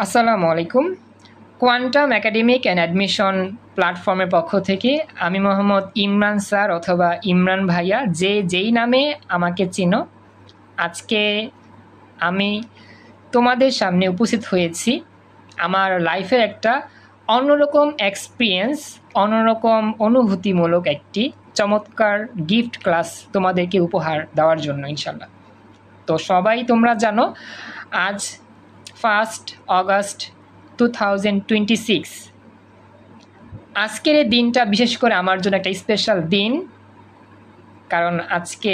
আসসালামু আলাইকুম। Quantum academic and admission প্ল্যাটফর্মের পক্ষ থেকে আমি মোহাম্মদ ইমরান স্যার অথবা ইমরান ভাইয়া যেই নামে আমাকে চিনো, আজকে আমি তোমাদের সামনে উপস্থিত হয়েছি আমার লাইফের একটা অন্যরকম এক্সপিরিয়েন্স, অন্যরকম অনুভূতিমূলক একটি চমৎকার গিফট ক্লাস তোমাদেরকে উপহার দেওয়ার জন্য ইনশাল্লাহ। তো সবাই তোমরা জানো আজ 1 অগাস্ট 2026। আজকের এই দিনটা বিশেষ করে আমার জন্য একটা স্পেশাল দিন, কারণ আজকে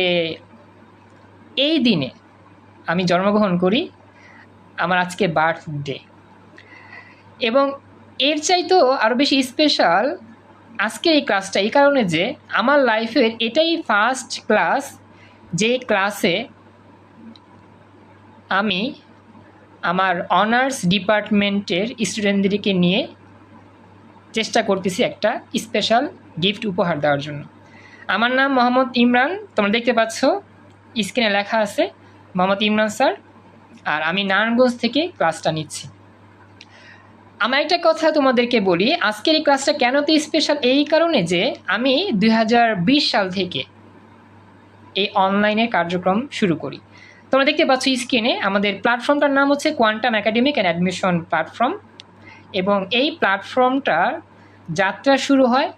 এই দিনে আমি জন্মগ্রহণ করি, আমার আজকে বার্থডে। এবং এর চাইতেও আরও বেশি স্পেশাল আজকের এই ক্লাসটা এই কারণে যে আমার লাইফের এটাই ফার্স্ট ক্লাস, যে ক্লাসে আমি আমার অনার্স ডিপার্টমেন্টের স্টুডেন্টদেরকে নিয়ে চেষ্টা করতেছি একটা স্পেশাল গিফট উপহার দেওয়ার জন্য। আমার নাম মোহাম্মদ ইমরান, তোমরা দেখতে পাচ্ছ স্ক্রিনে লেখা আছে মোহাম্মদ ইমরান স্যার, আর আমি নারায়ণগঞ্জ থেকে ক্লাসটা নিচ্ছি। আমার একটা কথা তোমাদেরকে বলি, আজকের এই ক্লাসটা কেন তো স্পেশাল এই কারণে যে আমি 2020 সাল থেকে এই অনলাইনে কার্যক্রম শুরু করি। তোমরা দেখতে পাচ্ছ স্ক্রিনে আমাদের প্ল্যাটফর্মটার নাম হচ্ছে quantum academic and admission platform, এবং এই প্ল্যাটফর্মটার যাত্রা শুরু হয়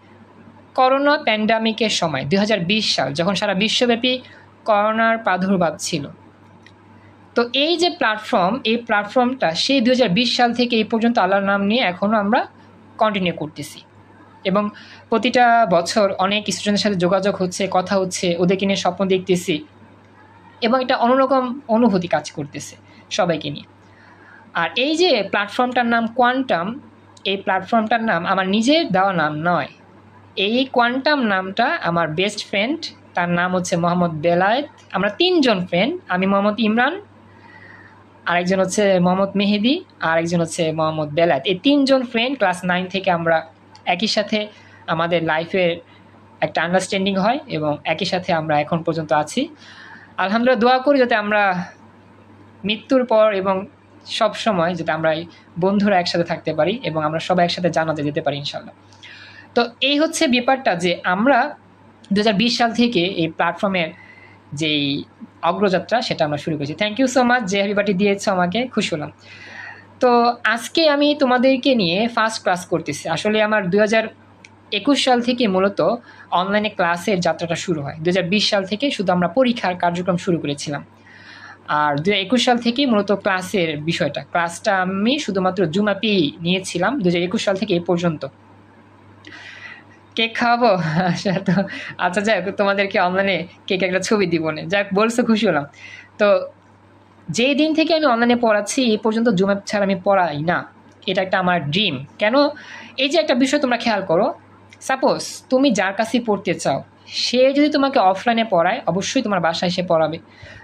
করোনা প্যান্ডামিকের সময় 2020 সাল, যখন সারা বিশ্বব্যাপী করোনার প্রাদুর্ভাব ছিল। তো এই যে প্ল্যাটফর্ম, এই প্ল্যাটফর্মটা সেই 2020 সাল থেকে এই পর্যন্ত আল্লাহর নাম নিয়ে এখনও আমরা কন্টিনিউ করতেছি, এবং প্রতিটা বছর অনেক স্টুডেন্টের সাথে যোগাযোগ হচ্ছে, কথা হচ্ছে, ওদেরকে নিয়ে স্বপ্ন দেখতেছি, এবং এটা অন্যরকম অনুভূতি কাজ করতেছে সবাইকে নিয়ে। আর এই যে প্ল্যাটফর্মটার নাম কোয়ান্টাম, এই প্ল্যাটফর্মটার নাম আমার নিজের দেওয়া নাম নয়। এই কোয়ান্টাম নামটা আমার বেস্ট ফ্রেন্ড, তার নাম হচ্ছে মোহাম্মদ বেলায়েত। আমরা 3 জন ফ্রেন্ড, আমি মোহাম্মদ ইমরান, আরেকজন হচ্ছে মোহাম্মদ মেহেদি, আর একজন হচ্ছে মোহাম্মদ বেলায়েত। এই 3 জন ফ্রেন্ড ক্লাস 9 থেকে আমরা একই সাথে আমাদের লাইফের একটা আন্ডারস্ট্যান্ডিং হয়, এবং একই সাথে আমরা এখন পর্যন্ত আছি। আলহামদুলিল্লাহ, দোয়া করি যাতে আমরা মৃত্যুর পর এবং সব সময় যাতে আমরা বন্ধুরা একসাথে থাকতে পারি, এবং আমরা সবাই একসাথে জানাতে যেতে পারি ইনশাল্লাহ। তো এই হচ্ছে ব্যাপারটা যে আমরা 2020 সাল থেকে এই প্ল্যাটফর্মের যেই অগ্রযাত্রা সেটা আমরা শুরু করেছি। থ্যাংক ইউ সো মাচ যে হ্যাপি দিয়েছো আমাকে, খুশি হলাম। তো আজকে আমি তোমাদেরকে নিয়ে ফার্স্ট ক্লাস করতেছি। আসলে আমার 2021 সাল থেকে মূলত অনলাইনে ক্লাসের যাত্রাটা শুরু হয়। 2020 সাল থেকে শুধু আমরা পরীক্ষার কার্যক্রম শুরু করেছিলাম, আর 2021 সাল থেকেই মূলত ক্লাসের ক্লাসটা আমি শুধুমাত্র জুম অ্যাপেই নিয়েছিলাম 2021 সাল থেকে এই পর্যন্ত। কেক খাওয়াবো? তো আচ্ছা, যাই হোক, তোমাদেরকে অনলাইনে কেক একটা ছবি দিব না, যাক বলছো, খুশি হলাম। তো যেই দিন থেকে আমি অনলাইনে পড়াচ্ছি এই পর্যন্ত জুম অ্যাপ ছাড়া আমি পড়াই না, এটা একটা আমার ড্রিম। কেন? এই যে একটা বিষয় তোমরা খেয়াল করো, সাপোজ তুমি যার কাছেই পড়তে চাও, সে যদি তোমাকে অফলাইনে পড়ায় অবশ্যই তোমার বাসায় এসে পড়াবে।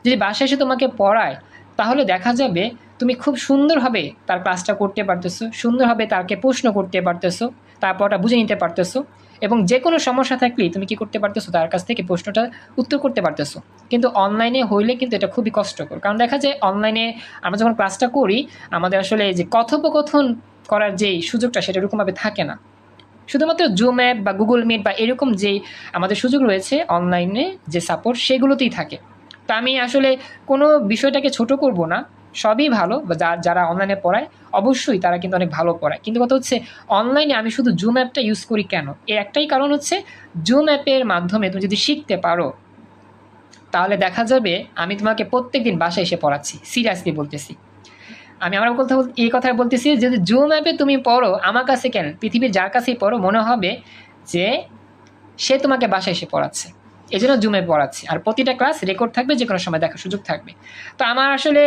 যদি বাসায় এসে তোমাকে পড়ায় তাহলে দেখা যাবে তুমি খুব সুন্দরভাবে তার ক্লাসটা করতে পারতেছো, সুন্দরভাবে তাকে প্রশ্ন করতে পারতেছো, তারপরটা বুঝে নিতে পারতেছো, এবং যে কোনো সমস্যা থাকলেই তুমি কী করতে পারতেছো, তার কাছ থেকে প্রশ্নটা উত্তর করতে পারতেছো। কিন্তু অনলাইনে হইলে কিন্তু এটা খুবই কষ্টকর, কারণ দেখা যায় অনলাইনে আমরা যখন ক্লাসটা করি আমাদের আসলে যে কথোপকথন করার যেই সুযোগটা সেটা এরকমভাবে থাকে না। শুধুমাত্র জুম অ্যাপ বা গুগল মিট বা এরকম যেই আমাদের সুযোগ রয়েছে অনলাইনে যে সাপোর্ট, সেগুলোতেই থাকে। তো আমি আসলে কোনো বিষয়টাকে ছোট করব না, সবই ভালো। যারা অনলাইনে পড়ায় অবশ্যই তারা কিন্তু অনেক ভালো পড়ায়, কিন্তু কথা হচ্ছে অনলাইনে আমি শুধু জুম অ্যাপটা ইউজ করি কেন? এর একটাই কারণ হচ্ছে জুম অ্যাপের মাধ্যমে তুমি যদি শিখতে পারো তাহলে দেখা যাবে আমি তোমাকে প্রত্যেক দিন বাসায় এসে পড়াচ্ছি, সিরিয়াসলি বলতেছি। আমি আমার কথা এই কথা বলতেছি, যদি জুম অ্যাপে তুমি পড়ো আমার কাছে কেন, পৃথিবীর যার কাছেই পড়ো মনে হবে যে সে তোমাকে বাসায় এসে পড়াচ্ছে, এই জন্য জুমে পড়াচ্ছি। আর প্রতিটা ক্লাস রেকর্ড থাকবে, যে কোনো সময় দেখার সুযোগ থাকবে। তো আমার আসলে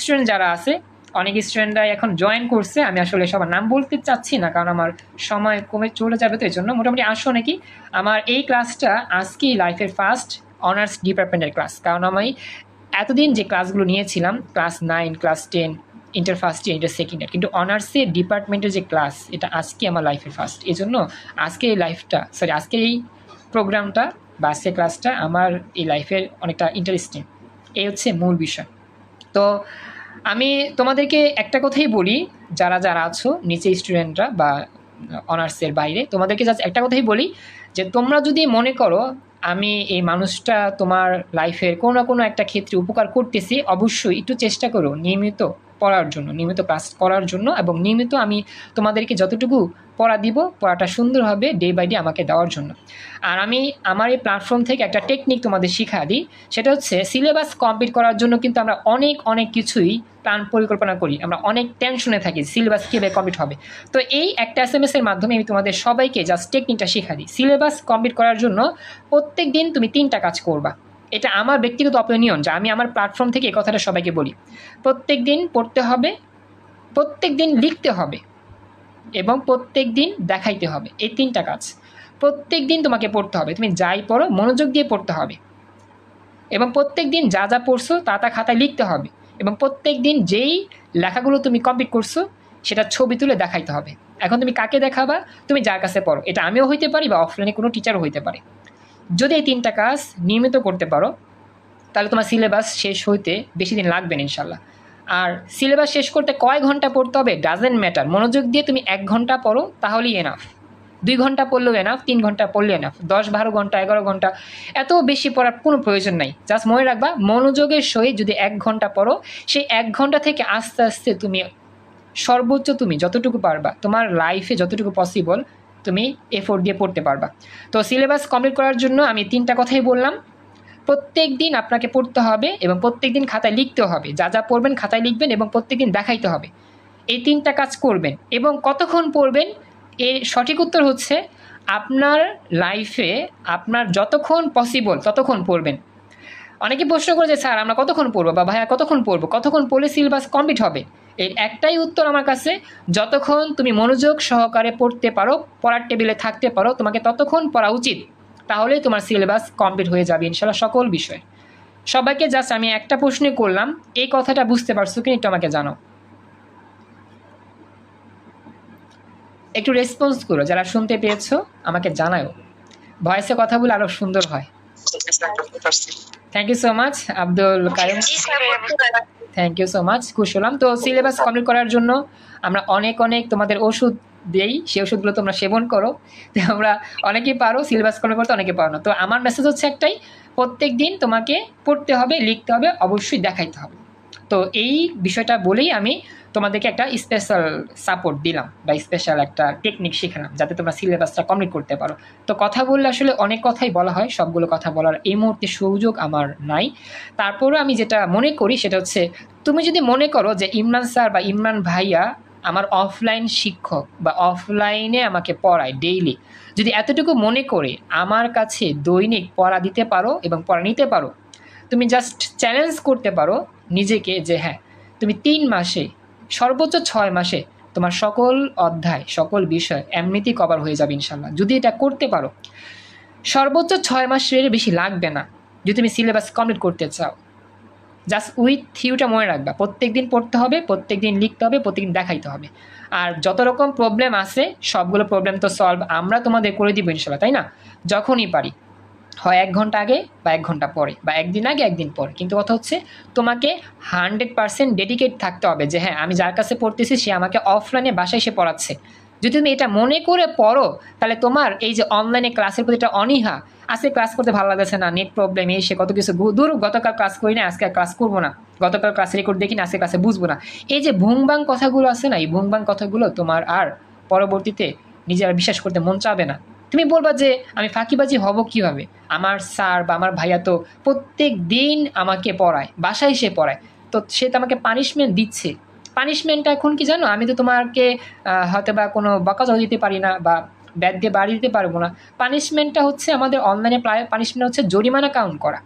স্টুডেন্ট যারা আছে, অনেক স্টুডেন্টরা এখন জয়েন করছে, আমি আসলে সবার নাম বলতে চাচ্ছি না কারণ আমার সময় কমে চলে যাবে, তো এই জন্য মোটামুটি আসো নাকি। আমার এই ক্লাসটা আজকেই লাইফের ফার্স্ট অনার্স ডিপার্টমেন্টের ক্লাস, কারণ আমি এতদিন যে ক্লাসগুলো নিয়েছিলাম class 9, class 10, inter first year, inter second year, কিন্তু অনার্সের ডিপার্টমেন্টের যে ক্লাস এটা আজকে আমার লাইফের ফার্স্ট। এই জন্য আজকে এই আজকের এই প্রোগ্রামটা বা আজকের ক্লাসটা আমার এই লাইফের অনেকটা ইন্টারেস্টিং, এই হচ্ছে মূল বিষয়। তো আমি তোমাদেরকে একটা কথাই বলি, যারা যারা আছো নিচে স্টুডেন্টরা বা অনার্সের বাইরে, তোমাদেরকে জাস্ট একটা কথাই বলি যে তোমরা যদি মনে করো আমি এই মানুষটা তোমার লাইফের কোনো না কোনো একটা ক্ষেত্রে উপকার করতেছি, অবশ্যই একটু চেষ্টা করো নিয়মিত পড়ার জন্য, নিয়মিত ক্লাস করার জন্য, এবং নিয়মিত আমি তোমাদেরকে যতটুকু পড়া দিব পড়াটা সুন্দর হবে ডে বাই ডে আমাকে দেওয়ার জন্য। আর আমি আমার এই প্ল্যাটফর্ম থেকে একটা টেকনিক তোমাদের শিখা দিই, সেটা হচ্ছে সিলেবাস কমপ্লিট করার জন্য কিন্তু আমরা অনেক অনেক কিছুই প্ল্যান পরিকল্পনা করি, আমরা অনেক টেনশনে থাকি সিলেবাস কীভাবে কমপ্লিট হবে। তো এই একটা SMS এর মাধ্যমে আমি তোমাদের সবাইকে জাস্ট টেকনিকটা শিখা দিই। সিলেবাস কমপ্লিট করার জন্য প্রত্যেক দিন তুমি 3টা কাজ করবা। এটা আমার ব্যক্তিগত অপিনিয়ন, যা আমি আমার প্ল্যাটফর্ম থেকে এই কথাটা সবাইকে বলি। প্রত্যেক দিন পড়তে হবে, প্রত্যেক দিন লিখতে হবে, এবং প্রত্যেক দিন দেখাইতে হবে। এই 3টা কাজ প্রত্যেক দিন তোমাকে পড়তে হবে। তুমি যাই পড়ো মনোযোগ দিয়ে পড়তে হবে, এবং প্রত্যেক দিন যা যা পড়ছো তা তা খাতায় লিখতে হবে, এবং প্রত্যেক দিন যেই লেখাগুলো তুমি কমপ্লিট করছো সেটা ছবি তুলে দেখাইতে হবে। এখন তুমি কাকে দেখাবা? তুমি যার কাছে পড়ো, এটা আমিও হইতে পারি বা অফলাইনে কোনো টিচারও হইতে পারে। যদি এই 3টা কাজ নিয়মিত করতে পারো তাহলে তোমার সিলেবাস শেষ হইতে বেশি দিন লাগবে না ইনশাল্লাহ। আর সিলেবাস শেষ করতে কয় ঘন্টা পড়তে হবে ডাজেন্ট ম্যাটার, মনোযোগ দিয়ে তুমি 1 ঘন্টা পড়ো তাহলেই এনাফ। 2 ঘন্টা পড়লেও এনাফ, 3 ঘন্টা পড়লেও এনাফ, 10-12 ঘন্টা 11 ঘন্টা এত বেশি পড়ার কোনো প্রয়োজন নাই। জাস্ট মনে রাখবা মনোযোগের সহিত যদি 1 ঘন্টা পড়ো, সেই 1 ঘন্টা থেকে আস্তে আস্তে তুমি সর্বোচ্চ তুমি যতটুকু পারবা তোমার লাইফে যতটুকু পসিবল তুমি এফোর্ট দিয়ে পড়তে পারবা। তো সিলেবাস কমপ্লিট করার জন্য আমি 3টা কথাই বললাম। প্রত্যেক দিন আপনাকে পড়তে হবে এবং প্রত্যেক দিন খাতায় লিখতে হবে, যা যা পড়বেন খাতায় লিখবেন এবং প্রত্যেক দিন দেখাইতে হবে। এই 3টা কাজ করবেন। এবং কতক্ষণ পড়বেন এর সঠিক উত্তর হচ্ছে আপনার লাইফে আপনার যতক্ষণ পসিবল ততক্ষণ পড়বেন। অনেকে প্রশ্ন করে যে স্যার আমরা কতক্ষণ পড়বো বা ভাইয়া কতক্ষণ পড়বো, কতক্ষণ পড়লে সিলেবাস কমপ্লিট হবে? এর একটাই উত্তর আমার কাছে, যতক্ষণ তুমি মনোযোগ সহকারে পড়তে পারো, পড়ার টেবিলে থাকতে পারো, তোমাকে ততক্ষণ পড়া উচিত। তাহলেই তোমার সিলেবাস কমপ্লিট হয়ে যাবে ইনশাল্লাহ সকল বিষয়। সবাইকে জাস্ট আমি একটা প্রশ্ন করলাম, এই কথাটা বুঝতে পারছো কি একটু আমাকে জানাও, একটু রেসপন্স করো। যারা শুনতে পেয়েছো আমাকে জানাও, ভয়েসে কথা বলে আরো সুন্দর হয়। Thank you so much Abdul Karim, thank you so much, খুশি হলাম। তো সিলেবাস কমপ্লিট করার জন্য আমরা অনেক অনেক তোমাদের ওষুধ দেই, সেই ওষুধগুলো তোমরা সেবন করো। তো আমরা অনেকেই পারো সিলেবাস কমপ্লিট করতে, অনেকে পারো না। তো আমার মেসেজ হচ্ছে একটাই, প্রত্যেক দিন তোমাকে পড়তে হবে, লিখতে হবে, অবশ্যই দেখাইতে হবে। তো এই বিষয়টা বলেই আমি তোমাদেরকে একটা স্পেশাল সাপোর্ট দিলাম বা স্পেশাল একটা টেকনিক শেখালাম যাতে তোমরা সিলেবাসটা কমপ্লিট করতে পারো। তো কথা বললে আসলে অনেক কথাই বলা হয়, সবগুলো কথা বলার এই মুহূর্তে সুযোগ আমার নাই। তারপরেও আমি যেটা মনে করি সেটা হচ্ছে, তুমি যদি মনে করো যে ইমরান স্যার বা ইমরান ভাইয়া আমার অফলাইন শিক্ষক বা অফলাইনে আমাকে পড়ায় ডেইলি, যদি এতটুকু মনে করে আমার কাছে দৈনিক পড়া দিতে পারো এবং পড়া নিতে পারো, তুমি জাস্ট চ্যালেঞ্জ করতে পারো নিজেকে যে হ্যাঁ তুমি 3 মাসে সর্বোচ্চ 6 মাসে তোমার সকল অধ্যায় সকল বিষয় এমনিতেই কভার হয়ে যাবে ইনশাল্লাহ। যদি এটা করতে পারো, সর্বোচ্চ 6 মাসের বেশি লাগবে না যদি তুমি সিলেবাস কমপ্লিট করতে চাও। জাস্ট উইথ থিওরিটা মনে রাখবা, প্রত্যেক দিন পড়তে হবে, প্রত্যেক দিন লিখতে হবে, প্রত্যেকদিন দেখাইতে হবে। আর যত রকম প্রবলেম আছে সবগুলো প্রবলেম তো সলভ আমরা তোমাদের করে দিব ইনশাল্লাহ, তাই না? যখনই পারি, হয় 1 ঘন্টা আগে বা 1 ঘন্টা পরে বা একদিন আগে একদিন পরে, কিন্তু কথা হচ্ছে তোমাকে 100% ডেডিকেট থাকতে হবে যে হ্যাঁ আমি যার কাছে পড়তেছি সে আমাকে অফলাইনে বাসায় এসে পড়াচ্ছে। যদি তুমি এটা মনে করে পড়ো তাহলে তোমার এই যে অনলাইনে ক্লাসের প্রতি একটা অনীহা, আজকে ক্লাস করতে ভালো লাগছে না, নেট প্রবলেম, এই সে কত কিছু, দূর গতকাল ক্লাস করি না আজকে ক্লাস করবো না, গতকাল ক্লাস রেকর্ড দেখি না আজকে ক্লাসে বুঝবো না, এই যে ভুংবাং কথাগুলো আছে না, এই ভুংবাং কথাগুলো তোমার আর পরবর্তীতে নিজেরা বিশ্বাস করতে মন চাবে না। তুমি বলবা যে আমি ফাঁকিবাজি হব কীভাবে, আমার স্যার বা আমার ভাইয়া তো প্রত্যেক দিন আমাকে পড়ায়, বাসায় এসে পড়ায়, তো সে তো আমাকে পানিশমেন্ট দিচ্ছে। পানিশমেন্টটা এখন কি জানো, আমি তো তোমাকে হয়তো বা কোনো বকাঝকা দিতে পারি না বা ব্যাট দিয়ে বাড়ি দিতে পারবো না। পানিশমেন্টটা হচ্ছে আমাদের অনলাইনে পানিশমেন্ট হচ্ছে জরিমানা কাউন্ট করা।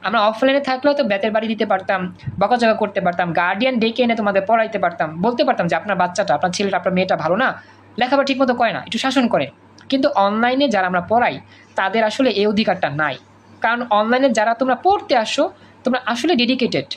আমরা অফলাইনে থাকলেও তো ব্যাতের বাড়ি দিতে পারতাম, বকাঝকা করতে পারতাম, গার্ডিয়ান ডেকে এনে তোমাদের পড়াইতে পারতাম, বলতে পারতাম যে আপনার বাচ্চাটা, আপনার ছেলেটা, আপনার মেয়েটা ভালো না, লেখাপড়া ঠিকমতো করে না, একটু শাসন করে। কিন্তু অনলাইনে যারা আমরা পড়াই তাদের আসলে এই অধিকারটা নাই, কারণ অনলাইনে যারা তোমরা পড়তে আসো তোমরা আসলে ডেডিকেটেড।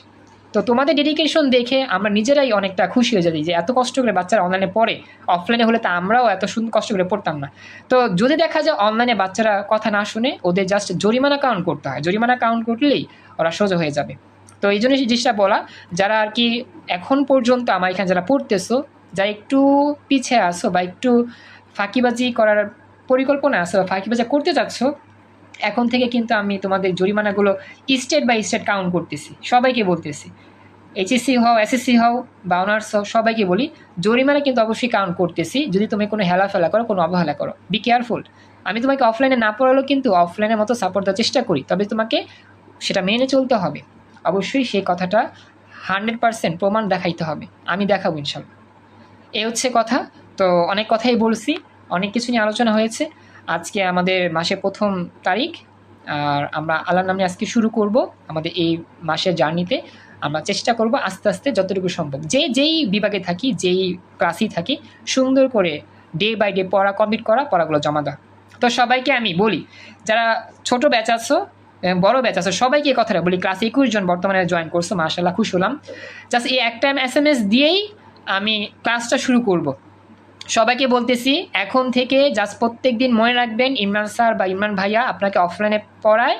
তো তোমাদের ডেডিকেশন দেখে আমরা নিজেরাই অনেকটা খুশি হয়ে যাই যে এত কষ্ট করে বাচ্চারা অনলাইনে পড়ে, অফলাইনে হলে তা আমরাও এত সুন্দর কষ্ট করে পড়তাম না। তো যদি দেখা যায় অনলাইনে বাচ্চারা কথা না শুনে, ওদের জাস্ট জরিমানা কাউন্ট করতে হয়, জরিমানা কাউন্ট করলেই ওরা সোজা হয়ে যাবে। তো এই জন্য জিনিসটা বলা, যারা আর কি এখন পর্যন্ত আমার এখানে যারা পড়তেছো, যারা একটু পিছিয়ে আসো বা একটু ফাঁকিবাজি করার পরিকল্পনা আসো বা ফাঁকিবাজি করতে চাচ্ছ, এখন থেকে কিন্তু আমি তোমাদের জরিমানাগুলো স্টেট বাই স্টেট কাউন্ট করতেছি, সবাইকে বলতেছি। এইচএসসি হও, এসএসসি হও বা অনার্স হও, সবাইকে বলি জরিমানা কিন্তু অবশ্যই কাউন্ট করতেছি। যদি তুমি কোনো হেলাফেলা করো, কোনো অবহেলা করো, বি কেয়ারফুল। আমি তোমাকে অফলাইনে না পড়ালেও কিন্তু অফলাইনের মতো সাপোর্ট দেওয়ার চেষ্টা করি, তবে তোমাকে সেটা মেনে চলতে হবে। অবশ্যই সেই কথাটা 100% প্রমাণ দেখাইতে হবে, আমি দেখাবো ইনশাল্লাহ। এই হচ্ছে কথা। তো অনেক কথাই বলছি, অনেক কিছু নিয়ে আলোচনা হয়েছে। আজকে আমাদের মাসের 1ম তারিখ, আর আমরা আল্লাহর নামে আজকে শুরু করব আমাদের এই মাসের জার্নিতে। আমরা চেষ্টা করব আস্তে আস্তে যতটুকু সম্ভব, যেই বিভাগে থাকি, যেই ক্লাসেই থাকি, সুন্দর করে ডে বাই ডে পড়া কমপ্লিট করা, পড়াগুলো জমা দেওয়া। তো সবাইকে আমি বলি, যারা ছোট ব্যাচ আছো, বড় ব্যাচ আছো, সবাইকে এই কথাটা বলি। ক্লাস 21 জন বর্তমানে জয়েন করছো, মাশাআল্লাহ, খুশি হলাম। জাস্ট এই একটা SMS দিয়েই আমি ক্লাসটা শুরু করব। সবাইকে বলতেছি এখন থেকে জাস্ট প্রত্যেক দিন মনে রাখবেন, ইমরান স্যার বা ইমরান ভাইয়া আপনাকে অফলাইনে পড়ায়,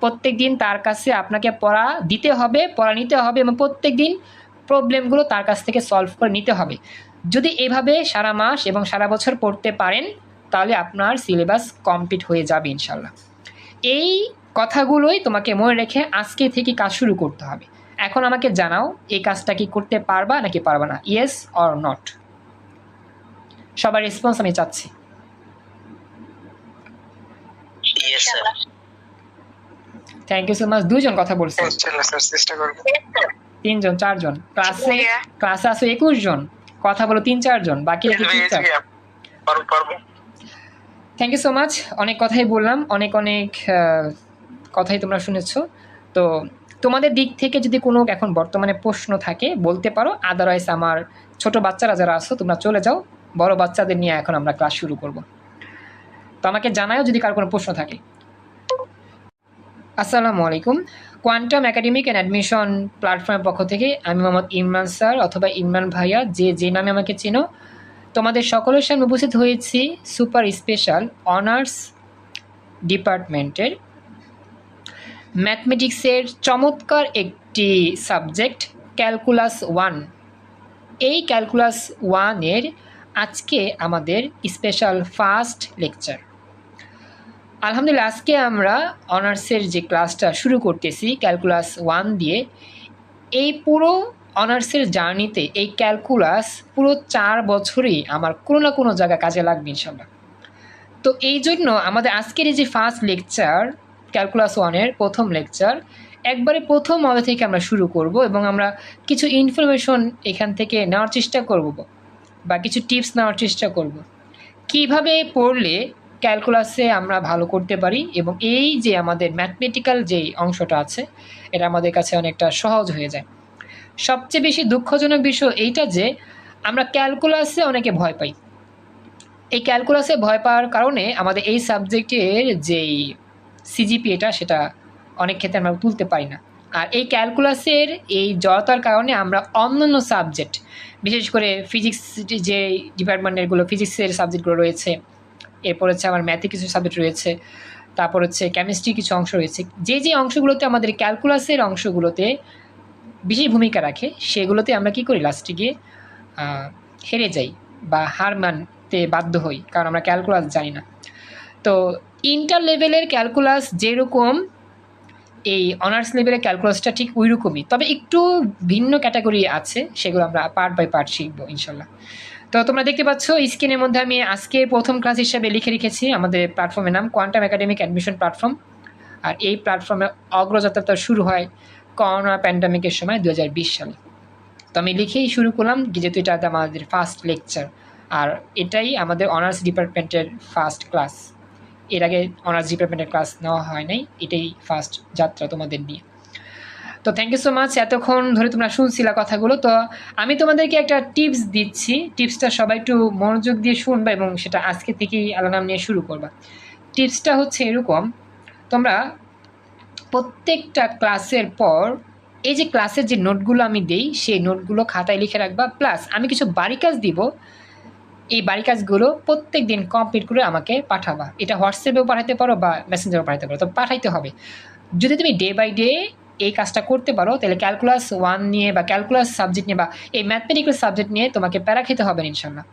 প্রত্যেক দিন তার কাছে আপনাকে পড়া দিতে হবে, পড়া নিতে হবে, এবং প্রত্যেক দিন প্রবলেমগুলো তার কাছ থেকে সলভ করে নিতে হবে। যদি এভাবে সারা মাস এবং সারা বছর পড়তে পারেন, তাহলে আপনার সিলেবাস কমপ্লিট হয়ে যাবে ইনশাল্লাহ। এই কথাগুলোই তোমাকে মনে রেখে আজকে থেকে কাজ শুরু করতে হবে। এখন আমাকে জানাও, এই কাজটা কি করতে পারবা নাকি পারবা না? Yes or not? সবার রেসপন্স আমি চাচ্ছি। Thank you so much. 2 জন কথা বলছে, 3 জন, 4 জন। ক্লাসে আসো 21 জন, কথা বলো 3-4 জন, বাকি থ্যাংক ইউ সো মাচ। অনেক কথাই বললাম, অনেক কথাই তোমরা শুনেছো। তো তোমাদের দিক থেকে যদি কোনো এখন বর্তমানে প্রশ্ন থাকে বলতে পারো, আদারওয়াইজ আমার ছোট বাচ্চারা যারা আছো তোমরা চলে যাও, বড় বাচ্চাদের নিয়ে এখন আমরা ক্লাস শুরু করব। তো আমাকে জানাও যদি কার কোনো প্রশ্ন থাকে। আসসালামু আলাইকুম। কোয়ান্টাম একাডেমিক অ্যান্ড অ্যাডমিশন প্ল্যাটফর্মের পক্ষ থেকে আমি মোহাম্মদ ইমরান স্যার অথবা ইমরান ভাইয়া, যে নামে আমাকে চেনো, তোমাদের সকলের সামনে উপস্থিত হয়েছি সুপার স্পেশাল অনার্স ডিপার্টমেন্টের ম্যাথমেটিক্সের চমৎকার একটি সাবজেক্ট ক্যালকুলাস 1। এই ক্যালকুলাস 1-এর আজকে আমাদের স্পেশাল ফার্স্ট লেকচার। আলহামদুলিল্লাহ, আজকে আমরা অনার্সের যে ক্লাসটা শুরু করতেছি ক্যালকুলাস 1 দিয়ে। এই পুরো অনার্সের জার্নিতে এই ক্যালকুলাস পুরো 4 বছরই আমার কোনো না কোনো জায়গায় কাজে লাগবে ইনশাল্লাহ। তো এই জন্য আমাদের আজকের এই যে ফার্স্ট লেকচার ক্যালকুলাস 1-এর প্রথম লেকচার, একবারে প্রথম অধ্যায় থেকে আমরা শুরু করব এবং আমরা কিছু ইনফরমেশন এখান থেকে নেওয়ার চেষ্টা করব বা কিছু টিপস নেওয়ার চেষ্টা করব, কিভাবে পড়লে ক্যালকুলাসে আমরা ভালো করতে পারি এবং এই যে আমাদের ম্যাথমেটিক্যাল যে অংশটা আছে এটা আমাদের কাছে অনেকটা সহজ হয়ে যায়। সবচেয়ে বেশি দুঃখজনক বিষয় এইটা যে আমরা ক্যালকুলাসে অনেকে ভয় পাই। এই ক্যালকুলাসে ভয় পাওয়ার কারণে আমাদের এই সাবজেক্টের যেই সিজিপিএটা সেটা অনেক ক্ষেত্রে আমরা তুলতে পারি না। আর এই ক্যালকুলাসের এই জড়তার কারণে আমরা অন্যান্য সাবজেক্ট, বিশেষ করে ফিজিক্স যে ডিপার্টমেন্টেরগুলো, ফিজিক্সের সাবজেক্টগুলো রয়েছে, এরপর হচ্ছে আমার ম্যাথে কিছু সাবজেক্ট রয়েছে, তারপর হচ্ছে কেমিস্ট্রি কিছু অংশ রয়েছে, যে অংশগুলোতে আমাদের ক্যালকুলাসের অংশগুলোতে বিশেষ ভূমিকা রাখে, সেগুলোতে আমরা কী করি, লাস্টে গিয়ে হেরে যাই বা হার মানতে বাধ্য হই, কারণ আমরা ক্যালকুলাস জানি না। তো ইন্টার লেভেলের ক্যালকুলাস যেরকম, এই অনার্স লেভেলের ক্যালকুলাসটা ঠিক ওই রকমই, তবে একটু ভিন্ন ক্যাটাগরি আছে, সেগুলো আমরা পার্ট বাই পার্ট শিখবো ইনশাল্লাহ। তো তোমরা দেখতে পাচ্ছ স্ক্রিনের মধ্যে আমি আজকে প্রথম ক্লাস হিসাবে লিখে রেখেছি আমাদের প্ল্যাটফর্মের নাম কোয়ান্টাম একাডেমিক অ্যাডমিশন প্ল্যাটফর্ম। আর এই প্ল্যাটফর্মে অগ্রযাত্রা শুরু হয় করোনা প্যান্ডামিকের সময় 2020 সালে। তো আমি লিখেই শুরু করলাম, যেহেতু এটা আমাদের ফার্স্ট লেকচার আর এটাই আমাদের অনার্স ডিপার্টমেন্টের ফার্স্ট ক্লাস। এর আগে অনার্স ডিপার্টমেন্টের ক্লাস নেওয়া হয় নাই, এটাই ফার্স্ট যাত্রা তোমাদের নিয়ে। তো থ্যাংক ইউ সো মাচ, এতক্ষণ ধরে তোমরা শুনছিলা কথাগুলো। তো আমি তোমাদেরকে একটা টিপস দিচ্ছি, টিপসটা সবাই একটু মনোযোগ দিয়ে শুনবা এবং সেটা আজকে থেকেই আল্লাহর নাম নিয়ে শুরু করবা। টিপসটা হচ্ছে এরকম, তোমরা প্রত্যেকটা ক্লাসের পর এই যে ক্লাসের যে নোটগুলো আমি দিই সেই নোটগুলো খাতায় লিখে রাখবা, প্লাস আমি কিছু বাড়ি কাজ দিব, এই বাড়ি কাজগুলো প্রত্যেক দিন কমপ্লিট করে আমাকে পাঠাবা। এটা হোয়াটসঅ্যাপেও পাঠাতে পারো বা মেসেঞ্জারেও পাঠাতে পারো, তো পাঠাইতে হবে। যদি তুমি ডে বাই ডে এই কাজটা করতে পারো, তাহলে ক্যালকুলাস 1 নিয়ে বা ক্যালকুলাস সাবজেক্ট নিয়ে বা এই ম্যাথমেটিক্যাল সাবজেক্ট নিয়ে তোমাকে প্যারা খেতে হবে না ইনশাল্লাহ।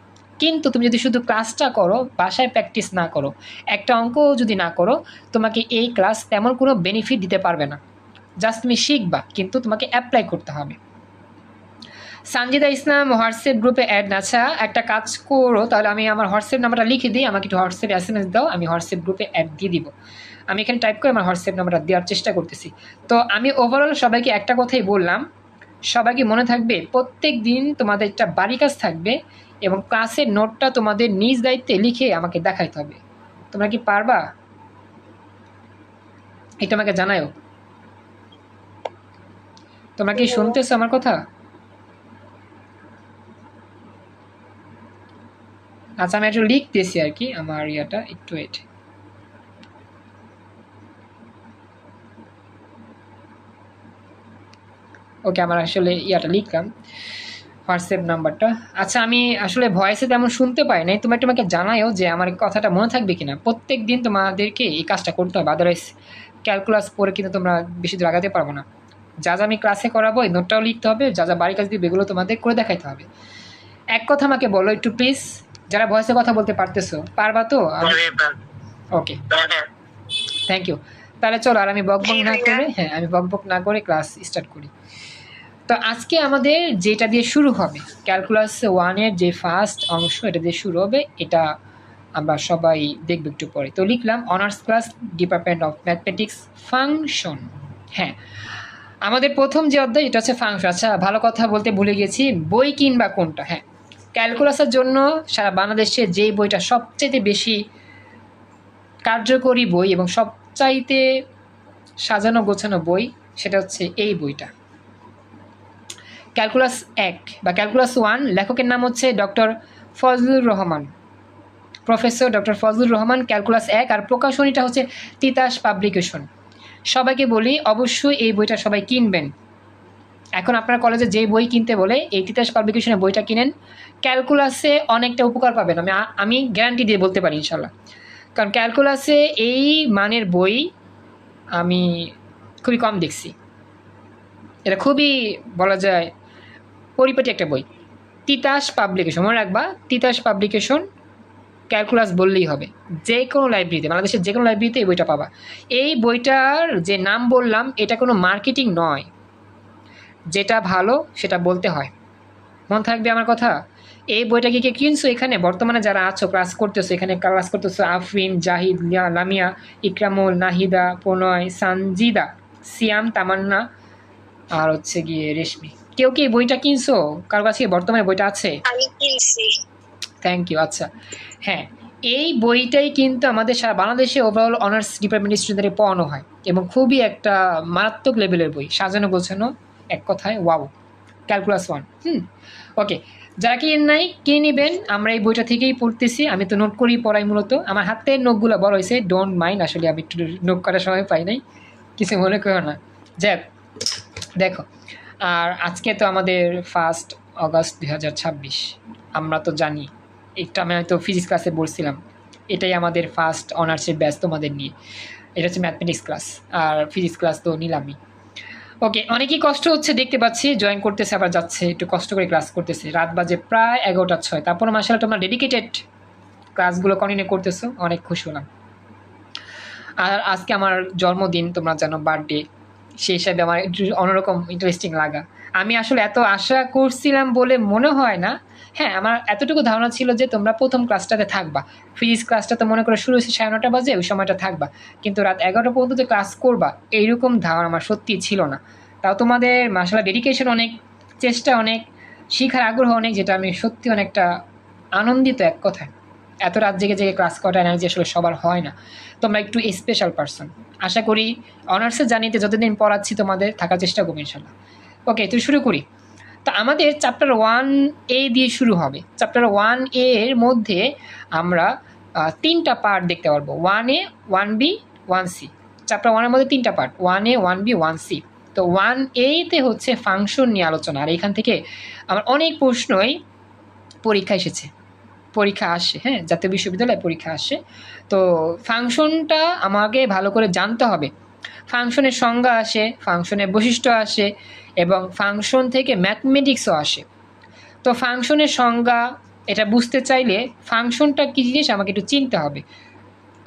কিন্তু তুমি যদি শুধু ক্লাসটা করো, বাসায় প্র্যাকটিস না করো, একটা অঙ্কও যদি না করো, তোমাকে এই ক্লাস তেমন কোনো বেনিফিট দিতে পারবে না। জাস্ট তুমি শিখবা, কিন্তু তোমাকে অ্যাপ্লাই করতে হবে। সানজিদা ইসলাম হোয়াটসঅ্যাপ গ্রুপে অ্যাড না। আচ্ছা, একটা কাজ করো তাহলে, আমি আমার হোয়াটসঅ্যাপ নাম্বারটা লিখে দিই, আমাকে একটু হোয়াটসঅ্যাপে SMS দাও, আমি হোয়াটসঅ্যাপ গ্রুপে অ্যাড দিয়ে দিব। আমি এখানে টাইপ করে আমার হোয়াটসঅ্যাপ নাম্বারটা দেওয়ার চেষ্টা করতেছি। তো আমি ওভারঅল সবাইকে একটা কথাই বললাম, সবাইকে মনে থাকবে প্রত্যেক দিন তোমাদের একটা বাড়ি কাজ থাকবে এবং ক্লাসের নোটটা তোমাদের নিজ দায়িত্বে লিখে আমাকে দেখাইতে হবে। তোমরা কি পারবা? এটা আমাকে জানাও। তোমরা কি শুনতেছো আমার কথা? আচ্ছা, আমি একটু লিখতেছি আর কি আমার ইয়াটা, একটু ওয়েট। ওকে, আমার আসলে ইয়াটা লিখলাম, হোয়াটসঅ্যাপ নাম্বারটা। আচ্ছা, আমি আসলে ভয়েসে তেমন শুনতে পাই নাই, তোমরা একটু আমাকে জানাও যে আমার কথাটা মনে থাকবে কিনা। প্রত্যেক দিন তোমাদেরকে এই কাজটা করতে হবে, আদারওয়াইজ ক্যালকুলাস পরে কিন্তু তোমরা বেশি দূর আগাতে পারবো না। যা যা আমি ক্লাসে করাবো এই নোটটাও লিখতে হবে, যা যা বাড়ির কাজ দিবে এগুলো তোমাদের করে দেখাইতে হবে। এক কথা আমাকে বলো একটু প্লিজ, যারা ভয়েসে কথা বলতে পারতেছো, পারবা তো? ওকে, থ্যাংক ইউ। তাহলে চলো, আর আমি বকবক না করে, হ্যাঁ আমি বকবক না করে ক্লাস স্টার্ট করি। তো আজকে আমাদের যেটা দিয়ে শুরু হবে, ক্যালকুলাস 1-এর যে ফার্স্ট অংশ, এটা দিয়ে শুরু হবে। এটা আমরা সবাই দেখব একটু পরে। তো লিখলাম honours class, department of mathematics, function. হ্যাঁ, আমাদের প্রথম যে অধ্যায় এটা হচ্ছে ফাংশন। আচ্ছা, ভালো কথা বলতে ভুলে গেছি, বই কিনবা কোনটা? হ্যাঁ, ক্যালকুলাসের জন্য সারা বাংলাদেশে যেই বইটা সবচাইতে বেশি কার্যকরী বই এবং সবচাইতে সাজানো গোছানো বই, সেটা হচ্ছে এই বইটা, ক্যালকুলাস 1 বা ক্যালকুলাস 1। লেখকের নাম হচ্ছে doctor Fazlur Rahman, professor doctor Fazlur Rahman, calculus 1। আর প্রকাশনীটা হচ্ছে তিতাস পাবলিকেশন। সবাইকে বলি অবশ্যই এই বইটা সবাই কিনবেন। এখন আপনার কলেজে যে বই কিনতে বলে এই তিতাস পাবলিকেশনের বইটা কিনেন, ক্যালকুলাসে অনেকটা উপকার পাবেন, আমি গ্যারান্টি দিয়ে বলতে পারি ইনশাল্লাহ। কারণ ক্যালকুলাসে এই মানের বই আমি খুবই কম দেখছি। এটা খুবই বলা যায় পরিপাটি একটা বই। তিতাস পাবলিকেশন, মনে রাখবা, তিতাস পাবলিকেশন, ক্যালকুলাস বললেই হবে। যে কোনো লাইব্রেরিতে, বাংলাদেশের যে কোনো লাইব্রেরিতে এই বইটা পাবা। এই বইটার যে নাম বললাম এটা কোনো মার্কেটিং নয়, যেটা ভালো সেটা বলতে হয়, মন থাকবে আমার কথা। এই বইটা কি কে কিনছো? এখানে বর্তমানে যারা আছো ক্লাস করতেছো, এখানে ক্লাস করতেছো আফরিন, জাহিদ, লামিয়া, ইকরামুল, নাহিদা, প্রণয়, সানজিদা, সিয়াম, তামান্না আর হচ্ছে গিয়ে রেশমি। কেউ কি এই বইটা কিনছো? কার কাছে বর্তমানে বইটা আছে? আমি কিনছি। Thank you. আচ্ছা, হ্যাঁ, এই বইটাই কিন্তু আমাদের সারা বাংলাদেশে ওভারঅল অনার্স ডিপার্টমেন্ট স্টুডেন্টদের পড়ানো হয় এবং খুবই একটা মারাত্মক লেভেলের বই, সাজানো গোছানো, এক কথায় ওয়াও, ক্যালকুলাস 1। ওকে, যারা কিনেন নাই কিনে নেবেন, আমরা এই বইটা থেকেই পড়তেছি। আমি তো নোট করেই পড়াই মূলত, আমার হাতের নোটগুলো বড় হয়েছে, ডোন্ট মাইন্ড, আসলে আমি একটু নোট করার সময় পাই নাই, কিছু মনে করো না। যাক, দেখো, আর আজকে তো আমাদের 1 অগাস্ট 2026, আমরা তো জানি, এটা আমি হয়তো ফিজিক্স ক্লাসে বলছিলাম, এটাই আমাদের ফার্স্ট অনার্সের ব্যাচ তোমাদের নিয়ে। এটা হচ্ছে ম্যাথমেটিক্স ক্লাস, আর ফিজিক্স ক্লাস তো নিলামই। ওকে, অনেকই কষ্ট হচ্ছে দেখতে পাচ্ছি, জয়েন করতেছে আবার যাচ্ছে, একটু কষ্ট করে ক্লাস করতেছে। রাত বাজে প্রায় 11:06, তারপর মাশাআল্লাহ তোমরা ডেডিকেটেড ক্লাসগুলো কন্টিনিউ করতেছো, অনেক খুশি হলাম। আর আজকে আমার জন্মদিন, তোমরা জানো, বার্থডে, সেই হিসাবে আমার একটু অন্যরকম ইন্টারেস্টিং লাগা। আমি আসলে এত আশা করছিলাম বলে মনে হয় না। হ্যাঁ, আমার এতটুকু ধারণা ছিল যে তোমরা প্রথম ক্লাসটাতে থাকবা। ফিজিক্স ক্লাসটা তো মনে করো শুরু হয়েছে 9:30 বাজে, ওই সময়টা থাকবা, কিন্তু রাত 11টা পর্যন্ত যে ক্লাস করবা এইরকম ধারণা আমার সত্যিই ছিল না। তাও তোমাদের মাশাআল্লাহ ডেডিকেশন অনেক, চেষ্টা অনেক, শিখার আগ্রহ অনেক, যেটা আমি সত্যি অনেকটা আনন্দিত এক কথায়। এত রাত জেগে জেগে ক্লাস করাটা এনার্জি আসলে সবার হয় না, তোমরা একটু স্পেশাল পারসন। আশা করি অনার্সে জানিতে যতদিন পড়াচ্ছি তোমাদের থাকার চেষ্টা করবো ইনশাল্লাহ। ওকে, তো শুরু করি। তো আমাদের চ্যাপ্টার 1A দিয়ে শুরু হবে। চ্যাপ্টার 1A এর মধ্যে আমরা 3টা পার্ট দেখতে পারবো, 1A, 1B, 1C। চ্যাপ্টার 1-এর মধ্যে 3টা পার্ট, 1A, 1B, 1C। তো 1A-তে হচ্ছে ফাংশন নিয়ে আলোচনা, আর এখান থেকে আমার অনেক প্রশ্নই পরীক্ষা এসেছে, পরীক্ষা আসে, হ্যাঁ, জাতীয় বিশ্ববিদ্যালয়ে পরীক্ষা আসে। তো ফাংশনটা আমাকে ভালো করে জানতে হবে। ফাংশনের সংজ্ঞা আসে, ফাংশনের বৈশিষ্ট্য আসে এবং ফাংশন থেকে ম্যাথমেটিক্সও আসে। তো ফাংশনের সংজ্ঞা এটা বুঝতে চাইলে ফাংশনটা কী জিনিস আমাকে একটু চিনতে হবে।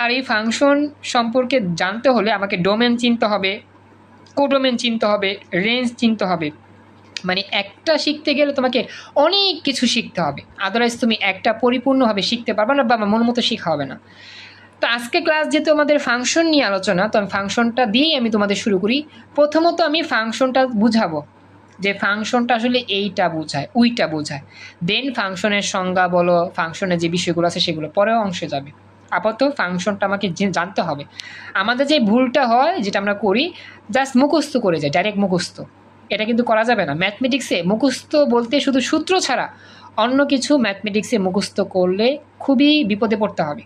আর এই ফাংশন সম্পর্কে জানতে হলে আমাকে ডোমেন চিনতে হবে, কোডোমেন চিনতে হবে, রেঞ্জ চিনতে হবে। মানে একটা শিখতে গেলে তোমাকে অনেক কিছু শিখতে হবে, আদারওয়াইজ তুমি একটা পরিপূর্ণভাবে শিখতে পারবে না বা মন মতো শেখা হবে না। তো আজকে ক্লাস যেহেতু আমাদের ফাংশন নিয়ে আলোচনা, তো আমি ফাংশনটা দিয়েই আমি তোমাদের শুরু করি। প্রথমত আমি ফাংশনটা বুঝাবো যে ফাংশনটা আসলে এইটা বোঝায়, ওইটা বোঝায়। দেন ফাংশনের সংজ্ঞা বলো, ফাংশনের যে বিষয়গুলো আছে সেগুলো পরেও অংশে যাবে। আপাতত ফাংশনটা আমাকে জানতে হবে। আমাদের যে ভুলটা হয়, যেটা আমরা করি, জাস্ট মুখস্থ করে যাই, ডাইরেক্ট মুখস্থ। এটা কিন্তু করা যাবে না। ম্যাথমেটিক্সে মুখস্থ বলতে শুধু সূত্র ছাড়া অন্য কিছু ম্যাথমেটিক্সে মুখস্থ করলে খুবই বিপদে পড়তে হবে।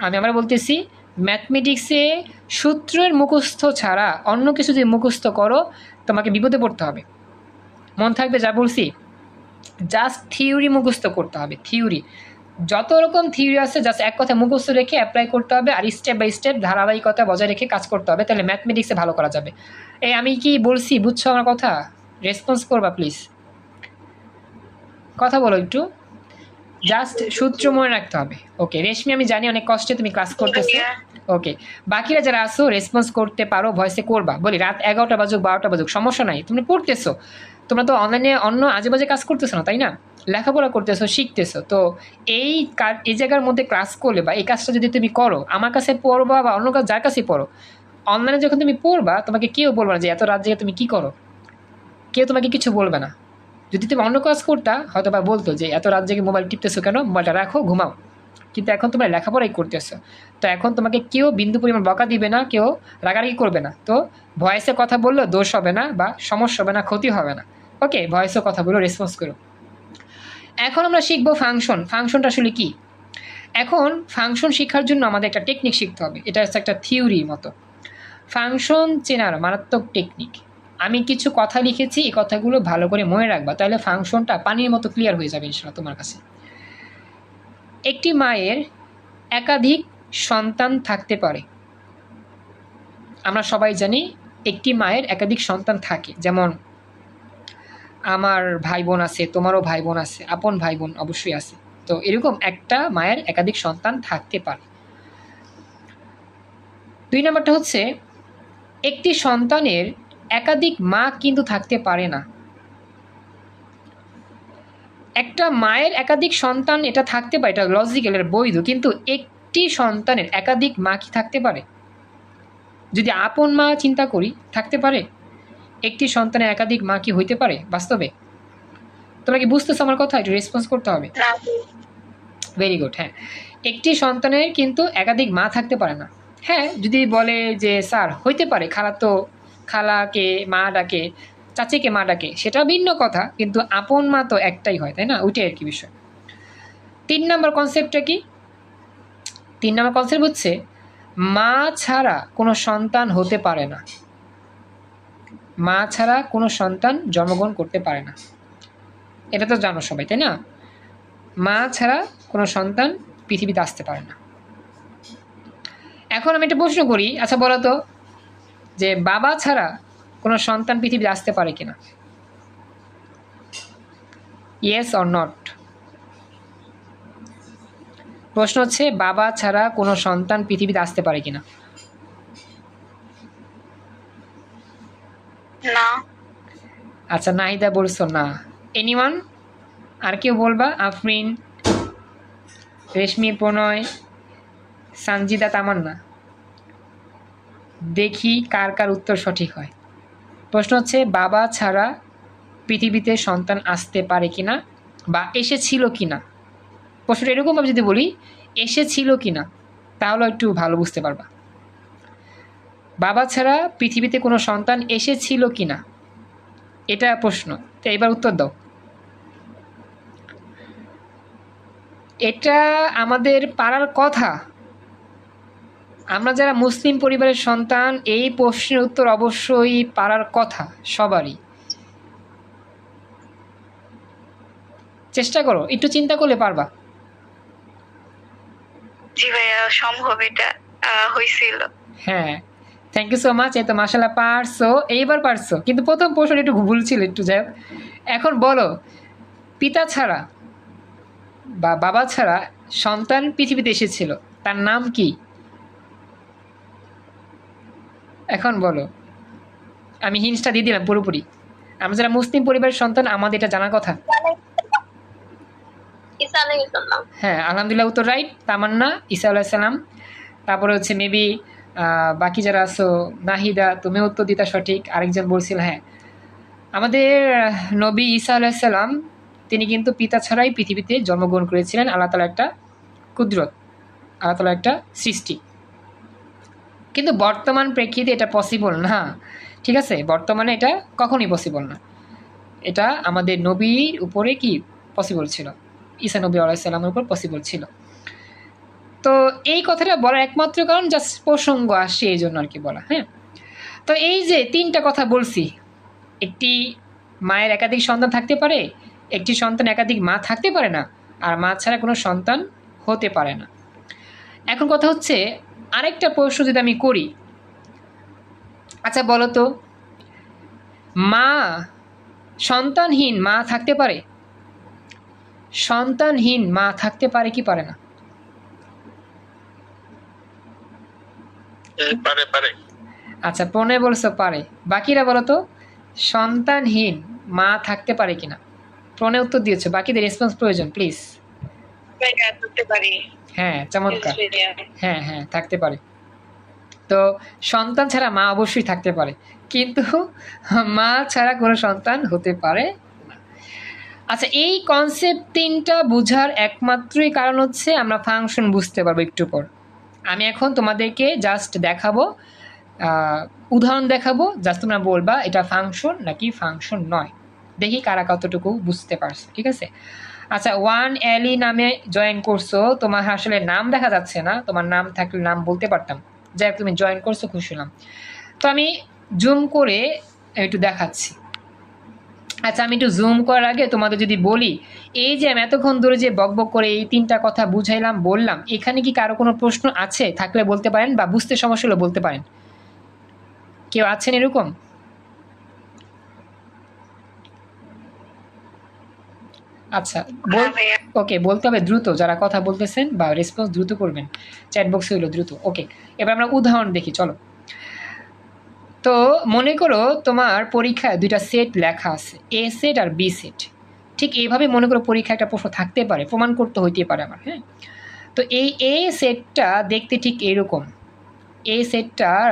আমি আবার বলতেছি, ম্যাথমেটিক্সে সূত্রের মুখস্থ ছাড়া অন্য কিছু যদি মুখস্থ করো তোমাকে বিপদে পড়তে হবে। মন থাকবে যা বলছি? জাস্ট থিওরি মুখস্থ করতে হবে। থিওরি, যত রকম থিওরি আছে জাস্ট এক কথা মুখস্থ রেখে অ্যাপ্লাই করতে হবে, আর স্টেপ বাই স্টেপ ধারাবাহিকতা বজায় রেখে কাজ করতে হবে, তাহলে ম্যাথমেটিক্সে ভালো করা যাবে। এই আমি কি বলছি বুঝছো আমার কথা? রেসপন্স করবা প্লিজ, কথা বলো একটু। জাস্ট সূত্র মনে রাখতে হবে। ওকে রেশমি, আমি জানি অনেক কষ্টে তুমি ক্লাস করতেছো। ওকে, বাকিরা যারা আসো রেসপন্স করতে পারো, ভয়েসে করবা। বলি রাত 11টা বাজুক 12টা বাজুক সমস্যা নাই, তুমি পড়তেছো। তোমরা তো অনলাইনে অন্য আজে বাজে কাজ করতেছো না, তাই না? লেখাপড়া করতেছো, শিখতেছো। তো এই জায়গার মধ্যে ক্লাস করলে বা এই কাজটা যদি তুমি করো, আমার কাছে পড়বা বা অন্য কাজ যার কাছেই পড়ো, অনলাইনে যখন তুমি পড়বা তোমাকে কেউ বলবে না যে এত রাত জেগে তুমি কী করো। কেউ তোমাকে কিছু বলবে না। যদি তুমি অন্য কাজ করতা হয়তো বা বলতো যে এত রাত জেগে মোবাইল টিপতেছো কেন, মোবাইলটা রাখো, ঘুমাও। কিন্তু এখন তোমরা লেখাপড়াই করতেছো, তো এখন তোমাকে কেউ বিন্দু পরিমাণ বকা দিবে না, কেউ রাগারাগি করবে না। তো ভয়েসে কথা বললেও দোষ হবে না বা সমস্যা হবে না, ক্ষতি হবে না। ওকে, ভয়েসে কথা বলো, রেসপন্স করো। এখন আমরা শিখবো ফাংশন। ফাংশনটা আসলে কি? এখন ফাংশন শেখার জন্য আমাদের একটা টেকনিক শিখতে হবে। এটা হচ্ছে একটা থিওরির মতো। ফাংশন চেনার মারাত্মক টেকনিক। আমি কিছু কথা লিখেছি, এই কথাগুলো ভালো করে মনে রাখবা, তাহলে ফাংশনটা পানির মতো ক্লিয়ার হয়ে যাবে ইনশাআল্লাহ তোমার কাছে। একটি মায়ের একাধিক সন্তান থাকতে পারে। আমরা সবাই জানি একটি মায়ের একাধিক সন্তান থাকে। যেমন আমার ভাই বোন আছে, তোমারও ভাই বোন আছে, আপন ভাই বোন অবশ্যই আছে। তো এরকম একটা মায়ের একাধিক সন্তান থাকতে পারে। 2 নম্বরটা হচ্ছে একটি সন্তানের একাধিক মা কিন্তু থাকতে পারে না। একটা মায়ের একাধিক সন্তান এটা থাকতে পারে, এটা লজিক্যাল, এটা বৈধ, কিন্তু একটি সন্তানের একাধিক মা কি থাকতে পারে? যদি আপন মা চিন্তা করি, থাকতে পারে? একটি সন্তানের একাধিক মা কি হইতে পারে বাস্তবে? তোমরা কি বুঝতেছো আমার কথা? একটু রেসপন্স করতে হবে। Very good. হ্যাঁ, একটি সন্তানের কিন্তু একাধিক মা থাকতে পারে না। হ্যাঁ, যদি বলে যে স্যার হইতে পারে, খালাকে মা ডাকে, চাচিকে মা ডাকে, সেটা ভিন্ন কথা, কিন্তু আপন মা তো একটাই হয়, তাই না? ওইটাই আর কি বিষয়। 3 নম্বর কনসেপ্টটা কি? 3 নম্বর কনসেপ্ট হচ্ছে মা ছাড়া কোনো সন্তান হতে পারে না। মা ছাড়া কোনো সন্তান জন্মগ্রহণ করতে পারে না, এটা তো জানো সবাই, তাই না? মা ছাড়া কোনো সন্তান পৃথিবীতে আসতে পারে না। এখন আমি একটা প্রশ্ন করি, আচ্ছা বলো তো, যে বাবা ছাড়া কোনো সন্তান পৃথিবীতে আসতে পারে কিনা? Yes or not? প্রশ্ন হচ্ছে বাবা ছাড়া কোনো সন্তান পৃথিবীতে আসতে পারে কিনা? না। আচ্ছা, নাহিদা বলছো না। এনিওয়ান? আর কেউ বলবা? আফরিন, রেশমি, প্রণয়, সানজিদা, তামান্না। দেখি কার কার উত্তর সঠিক হয়। প্রশ্ন হচ্ছে বাবা ছাড়া পৃথিবীতে সন্তান আসতে পারে কিনা বা এসেছিল কিনা। প্রশ্নটা এরকমভাবে যদি বলি এসেছিল কিনা, তাহলে একটু ভালো বুঝতে পারবা। বাবা ছাড়া পৃথিবীতে কোনো সন্তান এসেছিল কিনা, এটা প্রশ্ন। তো এবার উত্তর দাও। এটা আমাদের পারার কথা। আমরা যারা মুসলিম পরিবারের সন্তান, এই প্রশ্নের উত্তর অবশ্যই পারার কথা সবারই। চেষ্টা করো, একটু চিন্তা করলে পারবা। জি ভাইয়া, সম্ভব এটা হয়েছিল। হ্যাঁ, থ্যাংক ইউ সো মাচ। এই তো মাশাআল্লাহ পারছো, এইবার পারছো, কিন্তু প্রথম প্রশ্ন একটু ভুল ছিল, একটু যাই হোক। এখন বলো, পিতা ছাড়া বা বাবা ছাড়া সন্তান পৃথিবীতে এসেছিল, তার নাম কি? এখন বলো। আমি হিন্টসটা দিয়ে দিলাম পুরোপুরি। আমরা যারা মুসলিম পরিবারের সন্তান, আমাদের এটা জানার কথা। ঈসা আলাইহিস সালাম। হ্যাঁ, আলহামদুলিল্লাহ, উত্তর রাইট। তামান্না, ঈসা আলাইহিস সালাম। তারপরে হচ্ছে মেবি বাকি যারা আছো, নাহিদা, তুমি উত্তর দিতা সঠিক। আরেকজন বলছিল, হ্যাঁ, আমাদের নবী ঈসা আলাইহিস সালাম, তিনি কিন্তু পিতা ছাড়াই পৃথিবীতে জন্মগ্রহণ করেছিলেন। আল্লাহ তাআলা একটা কুদরত, আল্লাহ তাআলা একটা সৃষ্টি। কিন্তু বর্তমান প্রেক্ষিতে এটা পসিবল না, ঠিক আছে? বর্তমানে এটা কখনই পসিবল না। এটা আমাদের নবীর উপরে কি পসিবল ছিল, ঈসা নবী আলাইহিস সালামের উপর পসিবল ছিল। তো এই কথাটা বলার একমাত্র কারণ জাস্ট প্রসঙ্গ আসছে এই জন্য আর কি বলা। হ্যাঁ, তো এই যে তিনটা কথা বলছি, একটি মায়ের একাধিক সন্তান থাকতে পারে, একটি সন্তান একাধিক মা থাকতে পারে না, আর মা ছাড়া কোনো সন্তান হতে পারে না। এখন কথা হচ্ছে, আরেকটা প্রশ্ন যদি আমি করি, আচ্ছা বলো তো, মা, সন্তানহীন মা থাকতে পারে? সন্তানহীন মা থাকতে পারে কি পারে না? পারে পারে। আচ্ছা, প্রণয় বলছো পারে, বাকিরা বলো তো সন্তানহীন মা থাকতে পারে কিনা? প্রণয় উত্তর দিয়েছো, বাকিদের রেসপন্স প্রয়োজন প্লিজ। হ্যাঁ, চমৎকার। হ্যাঁ হ্যাঁ, থাকতে পারে। তো সন্তান ছাড়া মা অবশ্যই থাকতে পারে, কিন্তু মা ছাড়া কোনো সন্তান হতে পারে না। আচ্ছা, এই কনসেপ্ট তিনটা বোঝার একমাত্রই কারণ হচ্ছে আমরা ফাংশন বুঝতে পারবো একটু পর। আমি এখন তোমাদেরকে জাস্ট দেখাবো, উদাহরণ দেখাবো, জাস্ট তোমরা বলবা এটা ফাংশন নাকি ফাংশন নয়। দেখি কারা কতটুকু বুঝতে পারছো, ঠিক আছে? আচ্ছা, ওয়ান এলি নামে জয়েন করছো, তোমার আসলে নাম দেখা যাচ্ছে না, তোমার নাম থাকলে নাম বলতে পারতাম। যাই হোক, তুমি জয়েন করছো, খুশি হলাম। তো আমি জুম করে একটু দেখাচ্ছি। আচ্ছা, আমি একটু জুম করার আগে তোমাদের যদি বলি, এই যে আমি এতক্ষণ ধরে যে বকবক করে এই তিনটা কথা বুঝাইলাম, বললাম, এখানে কি কারো কোনো প্রশ্ন আছে? থাকলে বলতে পারেন, বা বুঝতে সমস্যা হলে বলতে পারেন। কেউ আছেন এরকম? আচ্ছা, ওকে, বলতে হবে দ্রুত, যারা কথা বলতেছেন বা রেসপন্স দ্রুত করবেন, চ্যাট বক্সে হইলো দ্রুত। ওকে, এবার আমরা উদাহরণ দেখি, চলো। তো মনে করো তোমার পরীক্ষায় দুইটা সেট লেখা আছে, এ সেট আর বি সেট। ঠিক এইভাবে মনে করো পরীক্ষায় একটা প্রশ্ন থাকতে পারে, প্রমাণ করতে হইতে পারে আমার। হ্যাঁ, তো এই এ সেটটা দেখতে ঠিক এইরকম। এ সেটটার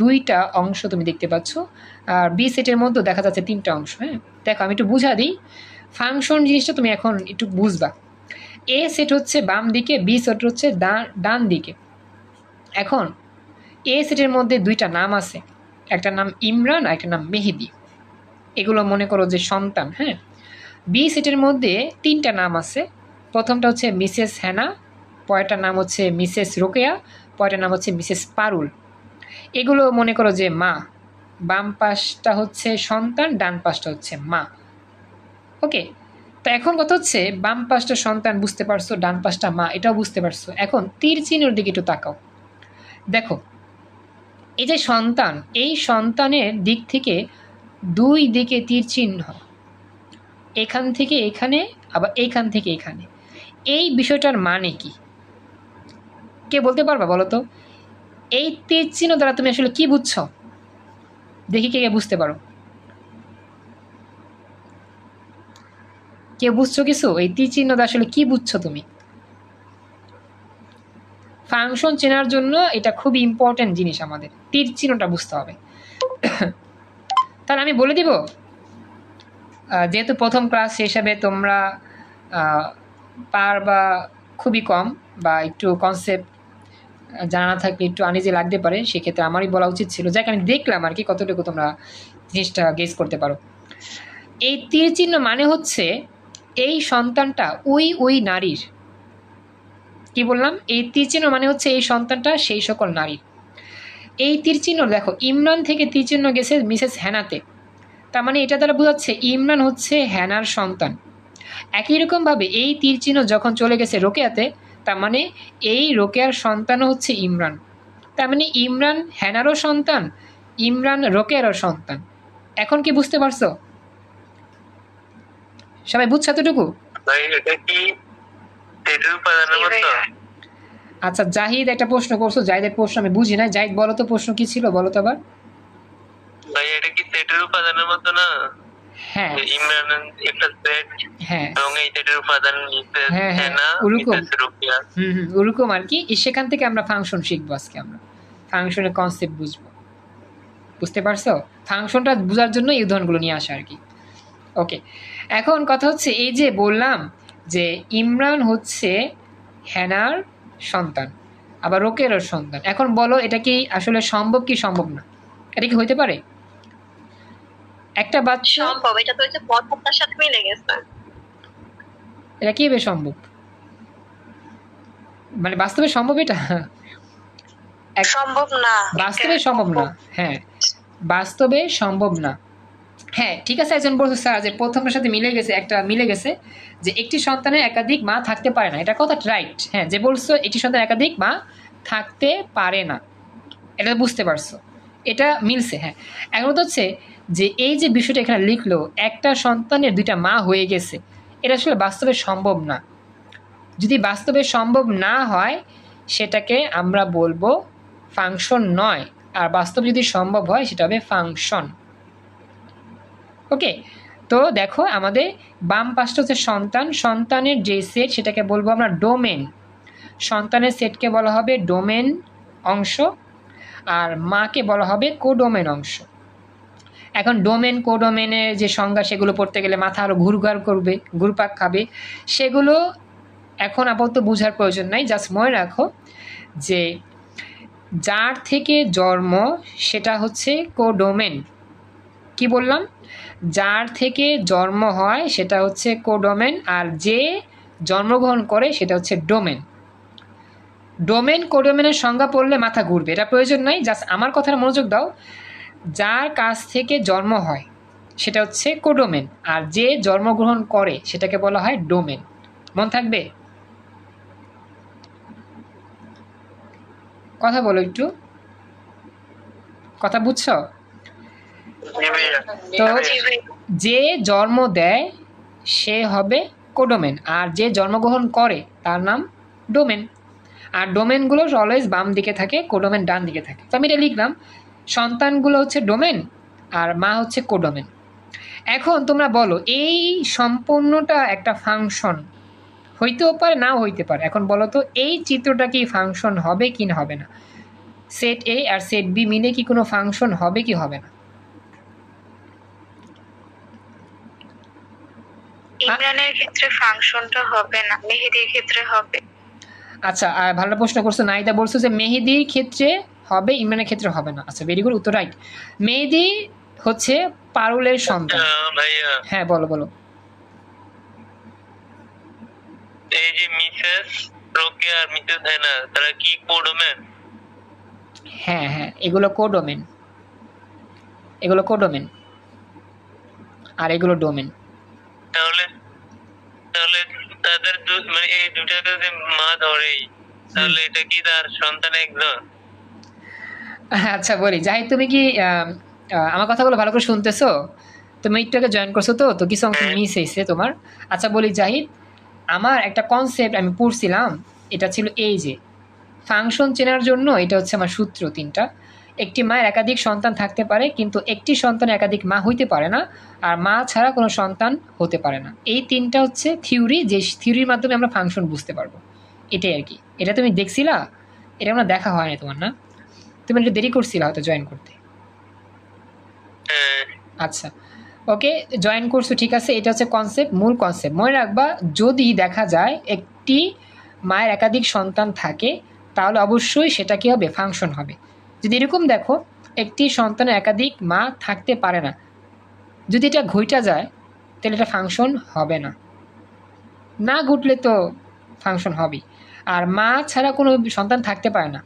দুইটা অংশ তুমি দেখতে পাচ্ছ, আর বি সেটের মধ্যে দেখা যাচ্ছে তিনটা অংশ। হ্যাঁ, দেখো আমি একটু বুঝা দিই, ফাংশন জিনিসটা তুমি এখন একটু বুঝবা। এ সেট হচ্ছে বাম দিকে, বি সেট হচ্ছে ডান দিকে। এখন এ সেটের মধ্যে দুইটা নাম আছে, একটা নাম ইমরান আর একটা নাম মেহেদি, এগুলো মনে করো যে সন্তান। হ্যাঁ, বি সেটের মধ্যে তিনটা নাম আছে, প্রথমটা হচ্ছে মিসেস হ্যানা, পরেরটার নাম হচ্ছে মিসেস রোকেয়া, পরেরটার নাম হচ্ছে মিসেস পারুল। এগুলো মনে করো যে মা, বাম পাশটা হচ্ছে সন্তান, ডান পাশটা হচ্ছে মা। ওকে, তো এখন কথা হচ্ছে বাম পাশটা সন্তান বুঝতে পারছো, ডান পাশটা মা, এটাও বুঝতে পারছো। এখন তীর চিহ্নের দিকে একটু তাকাও, দেখো এই যে সন্তান, এই সন্তানের দিক থেকে দুই দিকে তীর চিহ্ন, এখান থেকে এখানে, আবার এইখান থেকে এখানে। এই বিষয়টার মানে কি কে বলতে পারবা বলো তো? এই তীর চিহ্ন দ্বারা তুমি আসলে কি বুঝছো? দেখি কে কে বুঝতে পারো। কে বুঝছো কিছু? এই তীর চিহ্ন দ্বারা আসলে কি বুঝছো তুমি? ফাংশন চেনার জন্য এটা খুবই ইম্পর্টেন্ট জিনিস, আমাদের তীর চিহ্নটা বুঝতে হবে। তাহলে আমি বলে দিব, যেহেতু প্রথম ক্লাস হিসাবে তোমরা পারবা খুবই কম, বা একটু কনসেপ্ট জানা না থাকলে একটু আনইজি লাগতে পারে, সেক্ষেত্রে আমারই বলা উচিত ছিল। যাক, আমি দেখলাম আর কি কতটুকু তোমরা জিনিসটা গেস করতে পারো। এই তীর চিহ্ন মানে হচ্ছে এই সন্তানটা ওই নারীর। কি বললাম? এই তীর চিহ্ন মানে হচ্ছে এই সন্তানটা সেই সকল নারীর। এই তীর চিহ্ন দেখো, ইমরান থেকে তীর চিহ্ন গেছে মিসেস হ্যানাতে, তার মানে এটা দ্বারা বোঝাচ্ছে ইমরান হচ্ছে হ্যানার সন্তান। একই রকমভাবে এই তীর চিহ্ন যখন চলে গেছে রোকেয়াতে, তার মানে এই রোকেয়ার সন্তানও হচ্ছে ইমরান। তার মানে ইমরান হেনারও সন্তান, ইমরান রোকেয়ারও সন্তান। এখন কি বুঝতে পারছো? সবাই বুঝছো এতটুকু? আচ্ছা, জাহিদ একটা প্রশ্ন করছো, জাহিদের প্রশ্ন আমি বুঝি না। জাহিদ বলো তো প্রশ্ন কি ছিল, বলো তো আবার। ভাই এটা কি সেটের উপাদানের মতো না? হ্যাঁ ইমরান একটা সেট, হ্যাঁ এবং এই সেটের উপাদান নিতে হ্যাঁ হ্যাঁ না ওরকম রুকিয়া। ওরকম আর কি। সেখান থেকে আমরা ফাংশন শিখবো আজকে, আমরা ফাংশনের কনসেপ্ট বুঝবো। বুঝতে পারছো? ফাংশনটা বোঝার জন্য এই উদাহরণগুলো নিয়ে আসা আর কি। ওকে, এখন কথা হচ্ছে এই যে বললাম যে ইমরান হচ্ছে হেনার সন্তান, আবার রোকেয়ারও সন্তান। এখন বলো এটা কি আসলে সম্ভব কি সম্ভব না? এটা কি হইতে পারে? একটা বাচ্চা সম্ভব, এটা তো হচ্ছে পথটার সাথে মিলে গেছে। এটা কিভাবে সম্ভব? মানে বাস্তবে সম্ভব এটা? সম্ভব না, বাস্তবে সম্ভব না। হ্যাঁ, বাস্তবে সম্ভব না। হ্যাঁ ঠিক আছে, একজন বলছে স্যার যে প্রথমের সাথে মিলে গেছে, একটা মিলে গেছে যে একটি সন্তানের একাধিক মা থাকতে পারে না। এটা কথা রাইট। হ্যাঁ, যে বলছো একটি সন্তান একাধিক মা থাকতে পারে না, এটা বুঝতে পারছো, এটা মিলছে। হ্যাঁ, এখন তো হচ্ছে যে এই যে বিষয়টা এখানে লিখলো একটা সন্তানের দুইটা মা হয়ে গেছে, এটা আসলে বাস্তবে সম্ভব না। যদি বাস্তবে সম্ভব না হয় সেটাকে আমরা বলবো ফাংশন নয়, আর বাস্তবে যদি সম্ভব হয় সেটা হবে ফাংশন। ওকে, তো দেখো আমাদের বাম পাশটা হচ্ছে সন্তান, সন্তানের যে সেট সেটাকে বলবো আমরা ডোমেন। সন্তানের সেটকে বলা হবে ডোমেন অংশ, আর মাকে বলা হবে কোডোমেন অংশ। এখন ডোমেন কোডোমেনের যে সংজ্ঞা সেগুলো পড়তে গেলে মাথা আরও ঘুরঘুর করবে, ঘুরপাক খাবে, সেগুলো এখন আপাতত বোঝার প্রয়োজন নাই। জাস্ট মনে রাখো যে যার থেকে জন্ম সেটা হচ্ছে কোডোমেন। কি বললাম? যার থেকে জন্ম হয় সেটা হচ্ছে কোডোমেন, আর যে জন্মগ্রহণ করে সেটা হচ্ছে ডোমেন। ডোমেন কোডোমেনের সংজ্ঞা পড়লে মাথা ঘুরবে, এটা প্রয়োজন নাই। জাস্ট আমার কথার মনোযোগ দাও। যার কাছ থেকে জন্ম হয় সেটা হচ্ছে কোডোমেন, আর যে জন্মগ্রহণ করে সেটাকে বলা হয় ডোমেন। মন থাকবে? কথা বলো একটু, কথা বুঝছো? তো যে জন্ম দেয় সে হবে কোডোমেন, আর যে জন্মগ্রহণ করে তার নাম ডোমেন। আর ডোমেনগুলো অলওয়েজ বাম দিকে থাকে, কোডোমেন ডান দিকে থাকে। তো আমি এটা লিখলাম, সন্তানগুলো হচ্ছে ডোমেন আর মা হচ্ছে কোডোমেন। এখন তোমরা বলো এই সম্পূর্ণটা একটা ফাংশন হইতেও পারে, নাও হইতে পারে। এখন বলো তো এই চিত্রটা কি ফাংশন হবে কি না হবে না? সেট এ আর সেট বি মিলে কি কোনো ফাংশন হবে কি হবে না? ইমরানের ক্ষেত্রে ফাংশনটা হবে না, মেহেদির ক্ষেত্রে হবে। আচ্ছা, ভালো প্রশ্ন করছো। নাইদা বলছো যে মেহেদির ক্ষেত্রে হবে, ইমরানের ক্ষেত্রে হবে না। আচ্ছা, ভেরি গুড, উত্তর রাইট। মেহেদি হচ্ছে পারুলের সন্তান। ভাইয়া হ্যাঁ বলো বলো। এই যে মিসেস রোকেয়া আর মিসেস হেনা তারা কি কোডোমেন? হ্যাঁ হ্যাঁ, এগুলো কোডোমেন, এগুলো কোডোমেন আর এগুলো ডোমেন। তাহলে তাহলে তাদের মানে এই দুটাকে যে মা ধরেই, তাহলে এটা কি তার সন্তান একজন? আচ্ছা বলি, জাহিদ তুমি কি আমার কথাগুলো ভালো করে শুনতেছো? তুমি একটু আগে জয়েন করছো তো, তো কিছু অংশ মিস হয়েছে তোমার। আচ্ছা বলি জাহিদ, আমার একটা কনসেপ্ট আমি পড়ছিলাম, এটা ছিল এই যে ফাংশন চেনার জন্য এটা হচ্ছে আমার সূত্র তিনটা। একটি মায়ের একাধিক সন্তান থাকতে পারে, কিন্তু একটি সন্তানের একাধিক মা হইতে পারে না, আর মা ছাড়া কোনো সন্তান হতে পারে না। এই তিনটা হচ্ছে থিওরি, যে থিওরির মাধ্যমে আমরা ফাংশন বুঝতে পারবো। এটাই আর কি। এটা তুমি দেখছিলা? এটা আমরা দেখা হয় না তোমার, না? তুমি একটু দেরি করছিলা হয়তো জয়েন করতে। আচ্ছা ওকে, জয়েন করছো, ঠিক আছে। এটা হচ্ছে কনসেপ্ট, মূল কনসেপ্ট মনে রাখবা। যদি দেখা যায় একটি মায়ের একাধিক সন্তান থাকে তাহলে অবশ্যই সেটা কী হবে? ফাংশন হবে। যদি এরকম দেখো একটি সন্তানের একাধিক মা থাকতে পারে না, যদি এটা ঘইটা যায় তাহলে এটা ফাংশন হবে না। না ঘটলে তো ফাংশন হবেই। আর মা ছাড়া কোনো সন্তান থাকতে পারে না,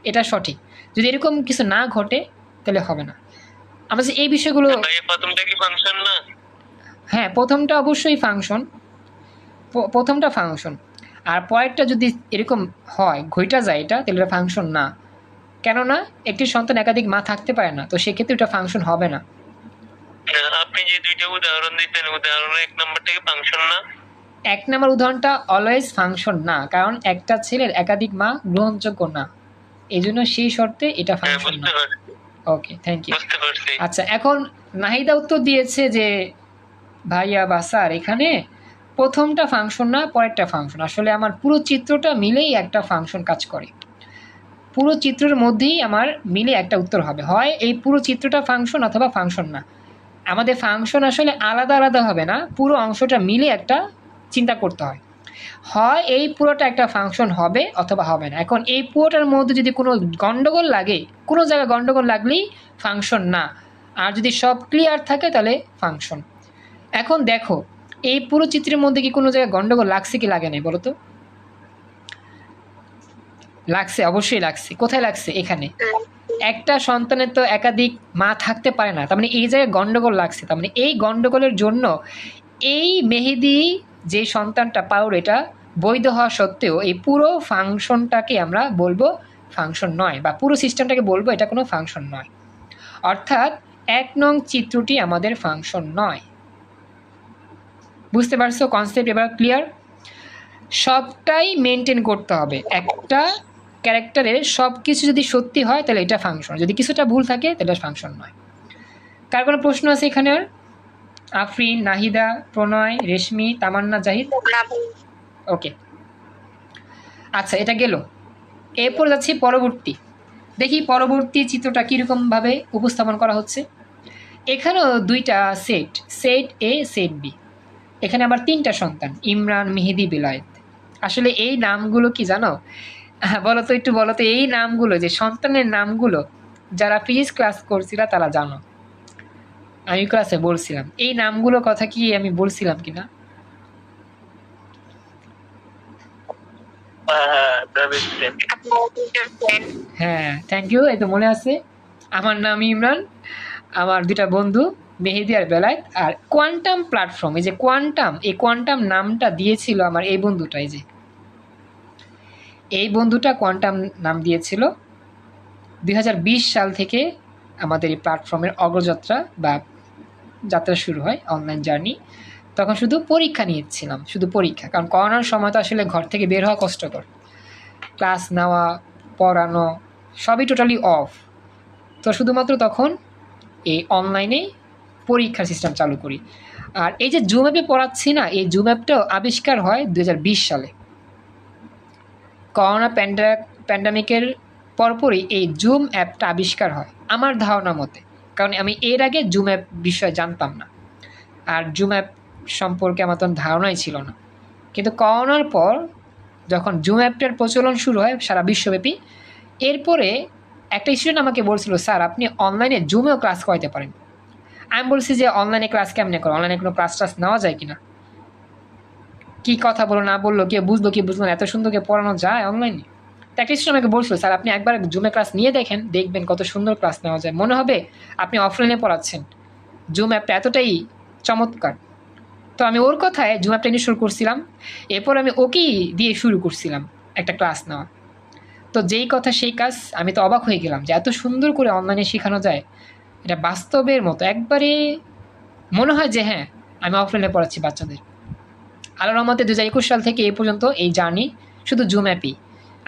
এটা সঠিক। যদি এরকম কিছু না ঘটে তাহলে হবে না। আমরা যে এই বিষয়গুলো, প্রথমটা কি ফাংশন না? হ্যাঁ প্রথমটা অবশ্যই ফাংশন, প্রথমটা ফাংশন। আর পরেরটা যদি এরকম হয় ঘইটা যায় এটা, তাহলে এটা ফাংশন না। কেননা একটি সন্তান একাধিক মা থাকতে পারে না, তো সেক্ষেত্রে এটা ফাংশন হবে না। আপনি যে দুইটা উদাহরণ দিতেন, উদাহরণের 1 নাম্বারটাকে ফাংশন না? 1 নম্বর উদাহরণটা অলওয়েজ ফাংশন না, কারণ একটা ছেলের একাধিক মা গ্রহণযোগ্য না, এই জন্য সেই শর্তে এটা ফাংশন না। বুঝতে পারছি, ওকে, থ্যাংক ইউ। বুঝতে পারছি। আচ্ছা, এখন নাহিদা উত্তর দিয়েছে যে ভাইয়া বা স্যার এখানে প্রথমটা ফাংশন না, পরেরটা ফাংশন। আসলে আমার পুরো চিত্রটা মিলেই একটা ফাংশন কাজ করে, পুরো চিত্রের মধ্যেই আমার মিলে একটা উত্তর হবে, হয় এই পুরো চিত্রটা ফাংশন অথবা ফাংশন না। আমাদের ফাংশন আসলে আলাদা আলাদা হবে না, পুরো অংশটা মিলে একটা চিন্তা করতে হয়, হয় এই পুরোটা একটা ফাংশন হবে অথবা হবে না। এখন এই পুরোটার মধ্যে যদি কোনো গন্ডগোল লাগে, কোনো জায়গায় গন্ডগোল লাগলেই ফাংশন না, আর যদি সব ক্লিয়ার থাকে তাহলে ফাংশন। এখন দেখো এই পুরো চিত্রের মধ্যে কি কোনো জায়গায় গন্ডগোল লাগছে কি লাগে নাই বলো তো? লাগছে, অবশ্যই লাগছে। কোথায় লাগছে? এখানে। একটা সন্তানের তো একাধিক মা থাকতে পারে না, তার মানে এই জায়গায় গন্ডগোল লাগছে, তার মানে এই গন্ডগোলের জন্য এই মেহেদি যে সন্তানটা পাওয়ার, এটা বৈধ হওয়া সত্ত্বেও এই পুরো ফাংশনটাকে আমরা বলবো ফাংশন নয়, বা পুরো সিস্টেমটাকে বলবো এটা কোনো ফাংশন নয়। অর্থাৎ 1 নং চিত্রটি আমাদের ফাংশন নয়। বুঝতে পারছো কনসেপ্ট? এবার ক্লিয়ার? সবটাই মেনটেন করতে হবে, একটা ক্যারেক্টারের সব কিছু যদি সত্যি হয় তাহলে এটা ফাংশন, যদি কিছুটা ভুল থাকে তাহলে ফাংশন নয়। কার কোনো প্রশ্ন আছে এখানে? আর আফরিন, নাহিদা, প্রণয়, রেশমি, তামান্না, জাহিদ? ওকে, আচ্ছা, এটা গেল। এরপর যাচ্ছি পরবর্তী। দেখি পরবর্তী চিত্রটা কীরকমভাবে উপস্থাপন করা হচ্ছে। এখানেও দুইটা সেট, সেট এ, সেট বি। এখানে আবার 3টা সন্তান, ইমরান, মেহেদি, বেলায়েত। আসলে এই নামগুলো কি জানো? বলো তো, একটু বলো তো, এই নামগুলো যে সন্তানের নামগুলো যারা ফিজিক্স ক্লাস করছিল তারা জানো, আমি ক্লাসে বলছিলাম এই নামগুলোর কথা, কি আমি বলছিলাম কিনা? হ্যাঁ, থ্যাংক ইউ, এই তো মনে আছে। আমার নাম ইমরান, আমার 2টা বন্ধু মেহেদি আর বেলায়েত। আর কোয়ান্টাম প্ল্যাটফর্ম, এই যে কোয়ান্টাম, এই কোয়ান্টাম নামটা দিয়েছিল আমার এই বন্ধুটা, এই বন্ধুটা কোয়ান্টাম নাম দিয়েছিল। 2020 সাল থেকে আমাদের এই প্ল্যাটফর্মের অগ্রযাত্রা বা যাত্রা শুরু হয়, অনলাইন জার্নি। তখন শুধু পরীক্ষা নিয়েছিলাম, শুধু পরীক্ষা, কারণ করোনার সময় তো আসলে ঘর থেকে বের হওয়া কষ্টকর, ক্লাস নেওয়া, পড়ানো সবই টোটালি অফ। তো শুধুমাত্র তখন এই অনলাইনে পরীক্ষার সিস্টেম চালু করি। আর এই যে জুম অ্যাপে পড়াচ্ছি না, এই জুম অ্যাপটাও আবিষ্কার হয় 2020 সালে, করোনা প্যান্ডামিকের পরপরই এই জুম অ্যাপটা আবিষ্কার হয় আমার ধারণা মতে, কারণ আমি এর আগে জুম অ্যাপ বিষয়ে জানতাম না, আর জুম অ্যাপ সম্পর্কে আমার তখন ধারণাই ছিল না। কিন্তু করোনার পর যখন জুম অ্যাপটার প্রচলন শুরু হয় সারা বিশ্বব্যাপী, এরপরে একটা স্টুডেন্ট আমাকে বলছিল, স্যার আপনি অনলাইনে জুমেও ক্লাস করাতে পারেন। আমি বলছি যে অনলাইনে ক্লাস কেমনে করো, অনলাইনে কোনো ক্লাস টাস নেওয়া যায় কিনা? কী কথা বলো না বললো, কে বুঝলো কি বুঝলো না, এত সুন্দর করে পড়ানো যায় অনলাইনে? তো একটা স্টুডেন্ট আমাকে বলছিল, স্যার আপনি একবার জুমে ক্লাস নিয়ে দেখেন, দেখবেন কত সুন্দর ক্লাস নেওয়া যায়, মনে হবে আপনি অফলাইনে পড়াচ্ছেন, জুম অ্যাপটা এতটাই চমৎকার। তো আমি ওর কথায় জুম অ্যাপটা নিয়ে শুরু করছিলাম, এরপর আমি ওকেই দিয়ে শুরু করছিলাম একটা ক্লাস নেওয়া। তো যেই কথা সেই কাজ, আমি তো অবাক হয়ে গেলাম যে এত সুন্দর করে অনলাইনে শেখানো যায়, এটা বাস্তবের মতো, একবারে মনে হয় যে হ্যাঁ আমি অফলাইনে পড়াচ্ছি বাচ্চাদের। আল্লাহর রহমতে 2021 সাল থেকে এই পর্যন্ত এই জার্নি শুধু জুম অ্যাপই।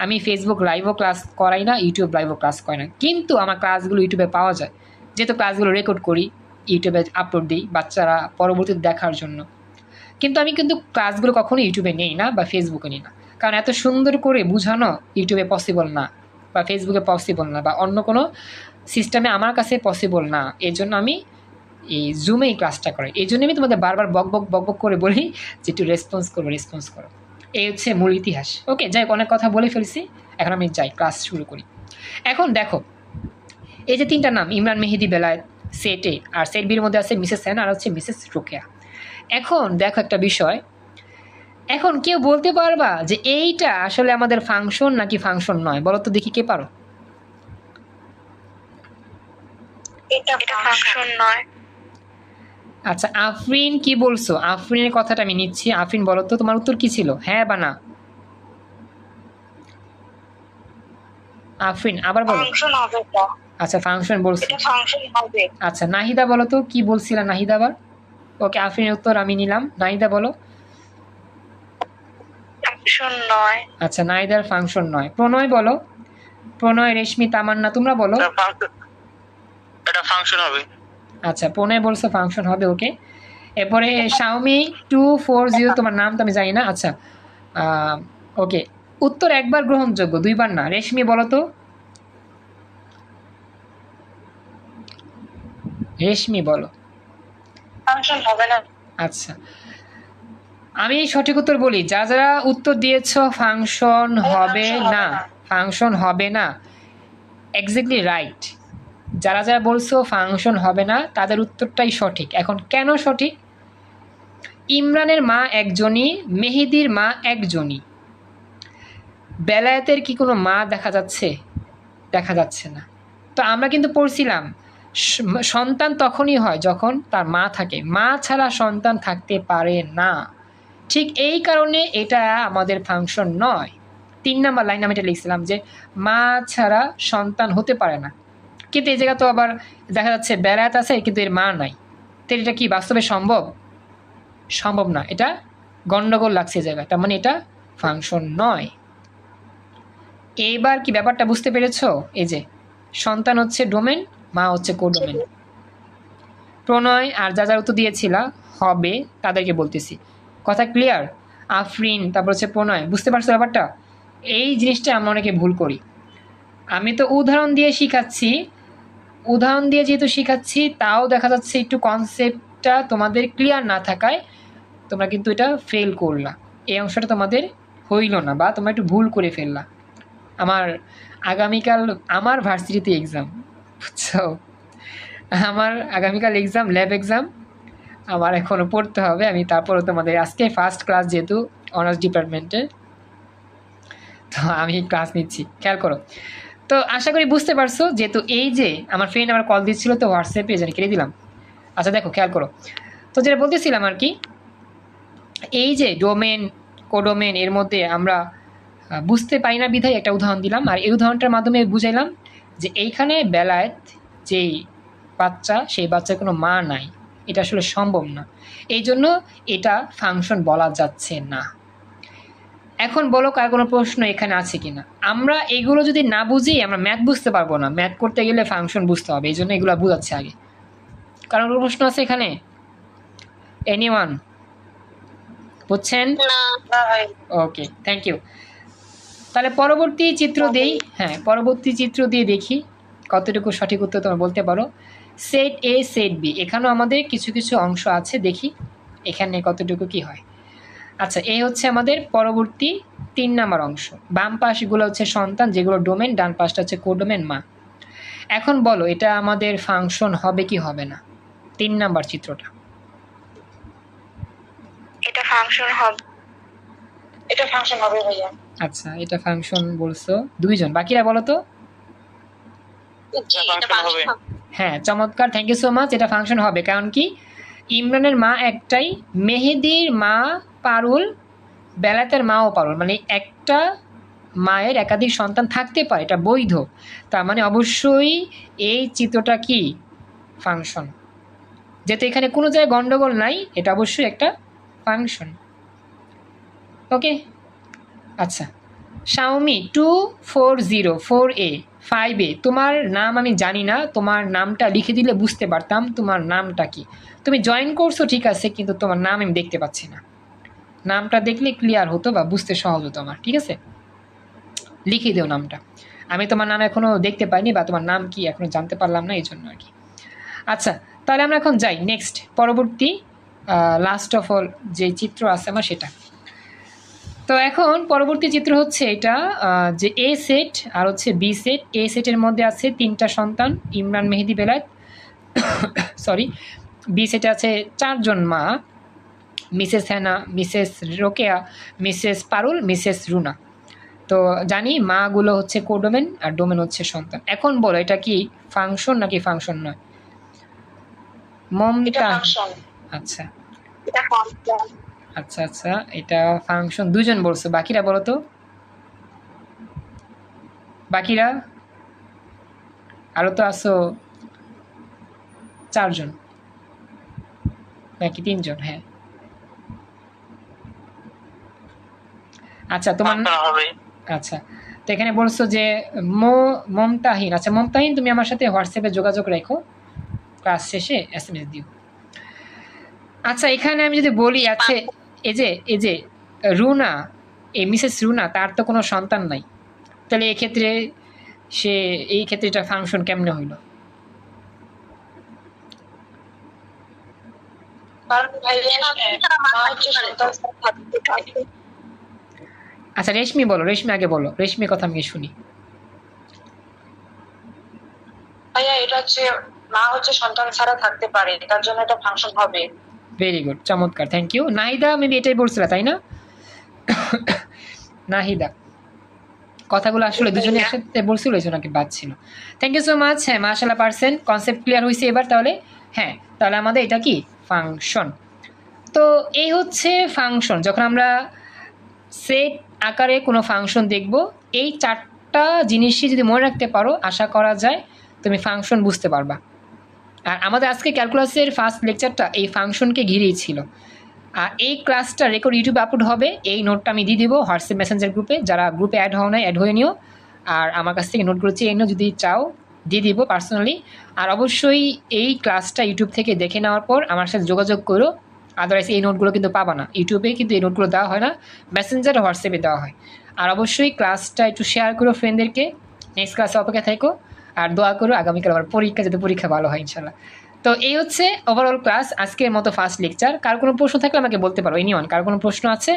আমি ফেসবুক লাইভও ক্লাস করাই না, ইউটিউব লাইভও ক্লাস করাই না, কিন্তু আমার ক্লাসগুলো ইউটিউবে পাওয়া যায়, যেহেতু ক্লাসগুলো রেকর্ড করি, ইউটিউবে আপলোড দিই বাচ্চারা পরবর্তীতে দেখার জন্য। কিন্তু আমি ক্লাসগুলো কখনো ইউটিউবে নেই না বা ফেসবুকে নিই না, কারণ এত সুন্দর করে বোঝানো ইউটিউবে পসিবল না, বা ফেসবুকে পসিবল না, বা অন্য কোনো সিস্টেমে আমার কাছে পসিবল না। এই জন্য আমি এই জুমেই ক্লাসটা করাই। এই জন্য আমি তোমাদের বারবার বক বক করে বলি যে একটু রেসপন্স করো। এই হচ্ছে মূল ইতিহাস। ওকে, যাই হোক, অনেক কথা বলে ফেলছি, এখন আমি যাই ক্লাস শুরু করি। এখন দেখো এই যে 3টা নাম, ইমরান, মেহেদি, বেলায়েত, সেট এ, আর সেট বির মধ্যে আছে মিসেস সেন আর হচ্ছে মিসেস রোকেয়া। এখন দেখো একটা বিষয়, এখন কেউ বলতে পারবা যে এইটা আসলে আমাদের ফাংশন নাকি ফাংশন নয়? বলো তো দেখি, কে পারো? এটা ফাংশন নয়। আচ্ছা, আফরিন কি বলছো? আফরিনের কথাটা আমি নিচ্ছি। আফরিন বলো তো তোমার উত্তর কি ছিল, হ্যাঁ বা না? আফরিন আবার বলো। ফাংশন হবে এটা। আচ্ছা ফাংশন বলছি। এটা ফাংশন হবে। আচ্ছা নাহিদা বলো তো কি বলছিলা নাহিদা আবার। ওকে আফরিনের উত্তর আমি নিলাম, নাহিদা বলো। ফাংশন নয়। আচ্ছা নাহিদার ফাংশন নয়। প্রণয় বলো, প্রণয়, রেশমি, তামান্না তোমরা বলো। এটা ফাংশন হবে। আচ্ছা প্রণয় বলছো ফাংশন হবে, ওকে। এরপরে শাওমি 240, তোমার নাম তো আমি জানি না। আচ্ছা ওকে, উত্তর একবার গ্রহণযোগ্য, দুইবার না। রেশমি বলো তো, রেশমি বলো। ফাংশন হবে না। আচ্ছা আমি সঠিক উত্তর বলি, যারা যারা উত্তর দিয়েছ ফাংশন হবে না, ফাংশন হবে না, এক্স্যাক্টলি রাইট। যারা যারা বলছো ফাংশন হবে না তাদের উত্তরটাই সঠিক। এখন কেন সঠিক? ইমরানের মা একজনই, মেহেদির মা একজনই। বেলায়েতের কি কোনো মা দেখা যাচ্ছে? দেখা যাচ্ছে না। তো আমরা কিন্তু পড়ছিলাম সন্তান তখনই হয় যখন তার মা থাকে, মা ছাড়া সন্তান থাকতে পারে না। ঠিক এই কারণে এটা আমাদের ফাংশন নয়। 3 নাম্বার লাইন আমি এটা লিখছিলাম যে মা ছাড়া সন্তান হতে পারে না, কিন্তু এই জায়গা তো আবার দেখা যাচ্ছে বেলায়েত আছে কিন্তু এর মা নাই। তো এটা কি বাস্তবে সম্ভব? সম্ভব না, এটা গন্ডগোল লাগছে এই জায়গায়, তার মানে এটা ফাংশন নয়। এইবার কি ব্যাপারটা বুঝতে পেরেছো? এই যে সন্তান হচ্ছে ডোমেন, মা হচ্ছে কোডোমেন। প্রণয় আর যা যার উত্তর দিয়েছিলা হবে তাদেরকে বলতেছি, কথা ক্লিয়ার? আফরিন, তারপর হচ্ছে প্রণয়, বুঝতে পারছো ব্যাপারটা? এই জিনিসটা আমরা অনেকে ভুল করি। আমি তো উদাহরণ দিয়ে শিখাচ্ছি, উদাহরণ দিয়ে যেহেতু শিখাচ্ছি তাও দেখা যাচ্ছে একটু কনসেপ্টটা তোমাদের ক্লিয়ার না থাকায় তোমরা কিন্তু এটা ফেল করলা, এই অংশটা তোমাদের হইল না বা তোমরা একটু ভুল করে ফেললা। আমার আগামীকাল আমার ভার্সিটিতে এক্সাম, বুঝছো? আমার আগামীকাল এক্সাম, ল্যাব এক্সাম, আমার এখনও পড়তে হবে। আমি তারপরও তোমাদের আজকে ফার্স্ট ক্লাস যেহেতু অনার্স ডিপার্টমেন্টের, তো আমি ক্লাস নিচ্ছি, খেয়াল করো। তো আশা করি বুঝতে পারছো। যেহেতু এই যে আমার ফ্রেন্ড আমার কল দিচ্ছিল তো হোয়াটসঅ্যাপে জানি কেটে দিলাম। আচ্ছা দেখো খেয়াল করো, তো যেটা বলতেছিলাম আর কি, এই যে ডোমেন কোডোমেন এর মধ্যে আমরা বুঝতে পারি না বিধায় একটা উদাহরণ দিলাম, আর এই উদাহরণটার মাধ্যমে বুঝাইলাম যে এইখানে বেলায়েত যেই বাচ্চা, সেই বাচ্চার কোনো মা নাই, এটা আসলে সম্ভব না, এই জন্য এটা ফাংশন বলা যাচ্ছে না। এখন বলো কার কোনো প্রশ্ন এখানে আছে কিনা? আমরা এগুলো যদি না বুঝি আমরা ম্যাথ বুঝতে পারবো না, ম্যাথ করতে গেলে ফাংশন বুঝতে হবে, এই জন্য এগুলো বুঝাচ্ছে আগে। কারণ কোনো প্রশ্ন আছে এখানে? এনিওয়ান বুঝছেন? Okay thank you. তাহলে পরবর্তী চিত্র দেই। হ্যাঁ পরবর্তী চিত্র দিয়ে দেখি কতটুকু সঠিক উত্তর তোমরা বলতে পারো। সেট এ সেট বি, এখানেও আমাদের কিছু কিছু অংশ আছে, দেখি এখানে কতটুকু কি হয়। আচ্ছা এই হচ্ছে আমাদের পরবর্তী 3 নাম্বার অংশ। বাম পাশগুলো হচ্ছে সন্তান যেগুলো ডোমেন, ডান পাশটা হচ্ছে কোডোমেন মা। এখন বলো এটা আমাদের ফাংশন হবে কি হবে না? 3 নাম্বার চিত্রটা। এটা ফাংশন হবে। এটা ফাংশন হবে ভাইয়া। আচ্ছা এটা ফাংশন বলছো দুইজন, বাকিরা বলো তো। হ্যাঁ চমৎকার, থ্যাংক ইউ সো মাচ। এটা ফাংশন হবে, কারণ কি ইমরানের মা একটাই, মেহেদির মা পারুল, বেলায়েতের মাও পারুল, মানে একটা মায়ের একাধিক সন্তান থাকতে পারে, এটা বৈধ। তার মানে অবশ্যই এই চিত্রটা কি ফাংশন, যেহেতু এখানে কোনো জায়গায় গন্ডগোল নাই, এটা অবশ্যই একটা ফাংশন। ওকে আচ্ছা শাওমি 240 4A তোমার নাম আমি জানি না, তোমার নামটা লিখে দিলে বুঝতে পারতাম তোমার নামটা কি। তুমি জয়েন করছো ঠিক আছে, কিন্তু তোমার নাম আমি দেখতে পাচ্ছি না, নামটা দেখলে ক্লিয়ার হতো বা বুঝতে সহজ হতো আমার, ঠিক আছে? লিখে দিও নামটা, আমি তোমার নাম এখনও দেখতে পাইনি বা তোমার নাম কি এখনও জানতে পারলাম না, এই জন্য আর কি। আচ্ছা তাহলে আমরা এখন যাই নেক্সট, পরবর্তী লাস্ট অফ অল যে চিত্র আছে আমার সেটা। তো এখন পরবর্তী চিত্র হচ্ছে এটা, যে এ সেট আর হচ্ছে বি সেট। এ সেটের মধ্যে আছে 3টা সন্তান, ইমরান, মেহেদি, বেলায়েত, সরি। বি সেটে আছে 4 জন মা, মিসেস হেনা, মিসেস রোকেয়া, মিসেস পারুল, মিসেস রুনা। তো জানি মাগুলো হচ্ছে কোডোমেন আর ডোমেন হচ্ছে সন্তান। এখন বলো এটা কি ফাংশন নাকি ফাংশন নয়? মমতা, আচ্ছা আচ্ছা আচ্ছা এটা ফাংশন, দুজন বলছো, বাকিরা বলো তো। বাকিরা আরও তো আসো 4 জন নাকি 3 জন? হ্যাঁ, আচ্ছা তোমার ফাংশন হবে। আচ্ছা, তো এখানে বলছো যে মমতাহিন। আচ্ছা মমতাহিন, তুমি আমার সাথে হোয়াটসঅ্যাপে যোগাযোগ রেখো, ক্লাস শেষে SMS দিও। আচ্ছা এখানে আমি যদি বলি, আছে এই যে রুনা, এই মিসেস রুনা, তার তো কোনো সন্তান নাই, তাহলে এক্ষেত্রে এই ক্ষেত্রে এটা ফাংশন কেমনে হইল? কারণ ভাইয়া মা হচ্ছে সন্তান ছাড়া থাকতে পারে। আচ্ছা রেশমি বলো, রেশমি আগে বলো, রেশমির কথা আমি শুনি। ভাইয়া এটা হচ্ছে মা হচ্ছে সন্তান ছাড়া থাকতে পারে, তার জন্য এটা ফাংশন হবে। ভেরি গুড, চমৎকার, থ্যাংক ইউ। নাহিদা মেবি এটাই বলছিল তাই না? নাহিদা কথাগুলো আসলে দুজনে একসাথে বলছিল, এই জন্য নাকি বাদ ছিল। Thank you so much. হ্যাঁ মাশাআল্লাহ পারছেন, কনসেপ্ট ক্লিয়ার হয়েছে এবার তাহলে। হ্যাঁ তাহলে আমাদের এটা কি ফাংশন। তো এই হচ্ছে ফাংশন। যখন আমরা সেট আকারে কোনো ফাংশন দেখব, এই 4টা জিনিসই যদি মনে রাখতে পারো, আশা করা যায় তুমি ফাংশন বুঝতে পারবা। আর আমাদের আজকে ক্যালকুলাসের ফার্স্ট লেকচারটা এই ফাংশনকে ঘিরেই ছিল। আর এই ক্লাসটা রেকর্ড ইউটিউবে আপলোড হবে, এই নোটটা আমি দিয়ে দিব হোয়াটসঅ্যাপ মেসেঞ্জার গ্রুপে, যারা গ্রুপে অ্যাড হও নাই অ্যাড হয়ে নিও, আর আমার কাছ থেকে নোটগুলো চেয়ে নিও যদি চাও, দিয়ে দিব পার্সোনালি। আর অবশ্যই এই ক্লাসটা ইউটিউব থেকে দেখে নেওয়ার পর আমার সাথে যোগাযোগ করো, আদারওয়াইজ এই নোটগুলো কিন্তু পাবা না ইউটিউবে, কিন্তু এই নোটগুলো দেওয়া হয় না, মেসেঞ্জার হোয়াটসঅ্যাপে দেওয়া হয়। আর অবশ্যই ক্লাসটা একটু শেয়ার করো ফ্রেন্ডদেরকে। নেক্সট ক্লাসে অপেক্ষা থাকো, আর দোয়া করো আগামীকাল আমার পরীক্ষা, যাতে পরীক্ষা ভালো হয় ইনশাল্লাহ। তো এই হচ্ছে ওভারঅল ক্লাস, আজকের মতো ফার্স্ট লেকচার। কার কোনো প্রশ্ন থাকলে আমাকে বলতে পারো, এনিওয়ান, কার কোনো প্রশ্ন আছে?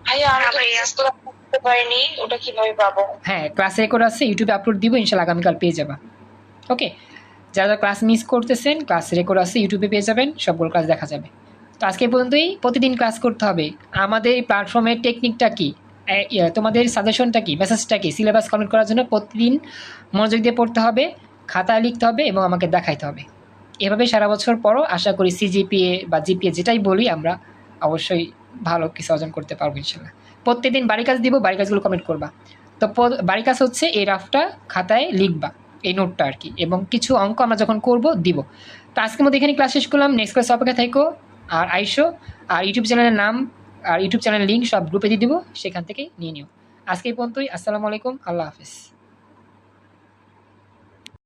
ভাইয়া আমি তো বিশেষ করে করতে পারিনি, ওটা কিভাবে পাবো? হ্যাঁ ক্লাস রেকর্ড আছে, ইউটিউবে আপলোড দিব, ইনশাল্লাহ আগামীকাল পেয়ে যাবা। ওকে, যারা ক্লাস মিস করতেছেন, ক্লাস রেকর্ড আছে ইউটিউবে পেয়ে যাবেন, সবগুলো ক্লাস দেখা যাবে। তো আজকে এই পর্যন্তই, প্রতিদিন ক্লাস করতে হবে। আমাদের এই প্ল্যাটফর্মের টেকনিকটা কি, তোমাদের সাজেশনটা কি, মেসেজটা কি, সিলেবাস কমপ্লিট করার জন্য প্রতিদিন মনোযোগ দিয়ে পড়তে হবে, খাতায় লিখতে হবে এবং আমাকে দেখাইতে হবে। এভাবে সারা বছর পরও আশা করি সিজিপিএ বা জিপিএ যেটাই বলি আমরা, অবশ্যই ভালো কিছু অর্জন করতে পারবো ইনশাল্লাহ। প্রত্যেকদিন বাড়ি কাজ দিব, বাড়ি কাজগুলো কমপ্লিট করবা। তো বাড়ি কাজ হচ্ছে এই রাফটা খাতায় লিখবা, এই নোটটা আর কি, এবং কিছু অঙ্ক আমরা যখন করব দিব। তো আজকের মধ্যে এখানে ক্লাস শেষ করলাম, নেক্সট ক্লাস অপেক্ষা থাকো, আর আইসো, আর ইউটিউব চ্যানেলের নাম আর ইউটিউব চ্যানেলের লিঙ্ক সব গ্রুপে দিয়ে দিব, সেখান থেকে নিয়ে নিও। আজকে এই পর্যন্তই, আসসালামু আলাইকুম, আল্লাহ হাফেজ।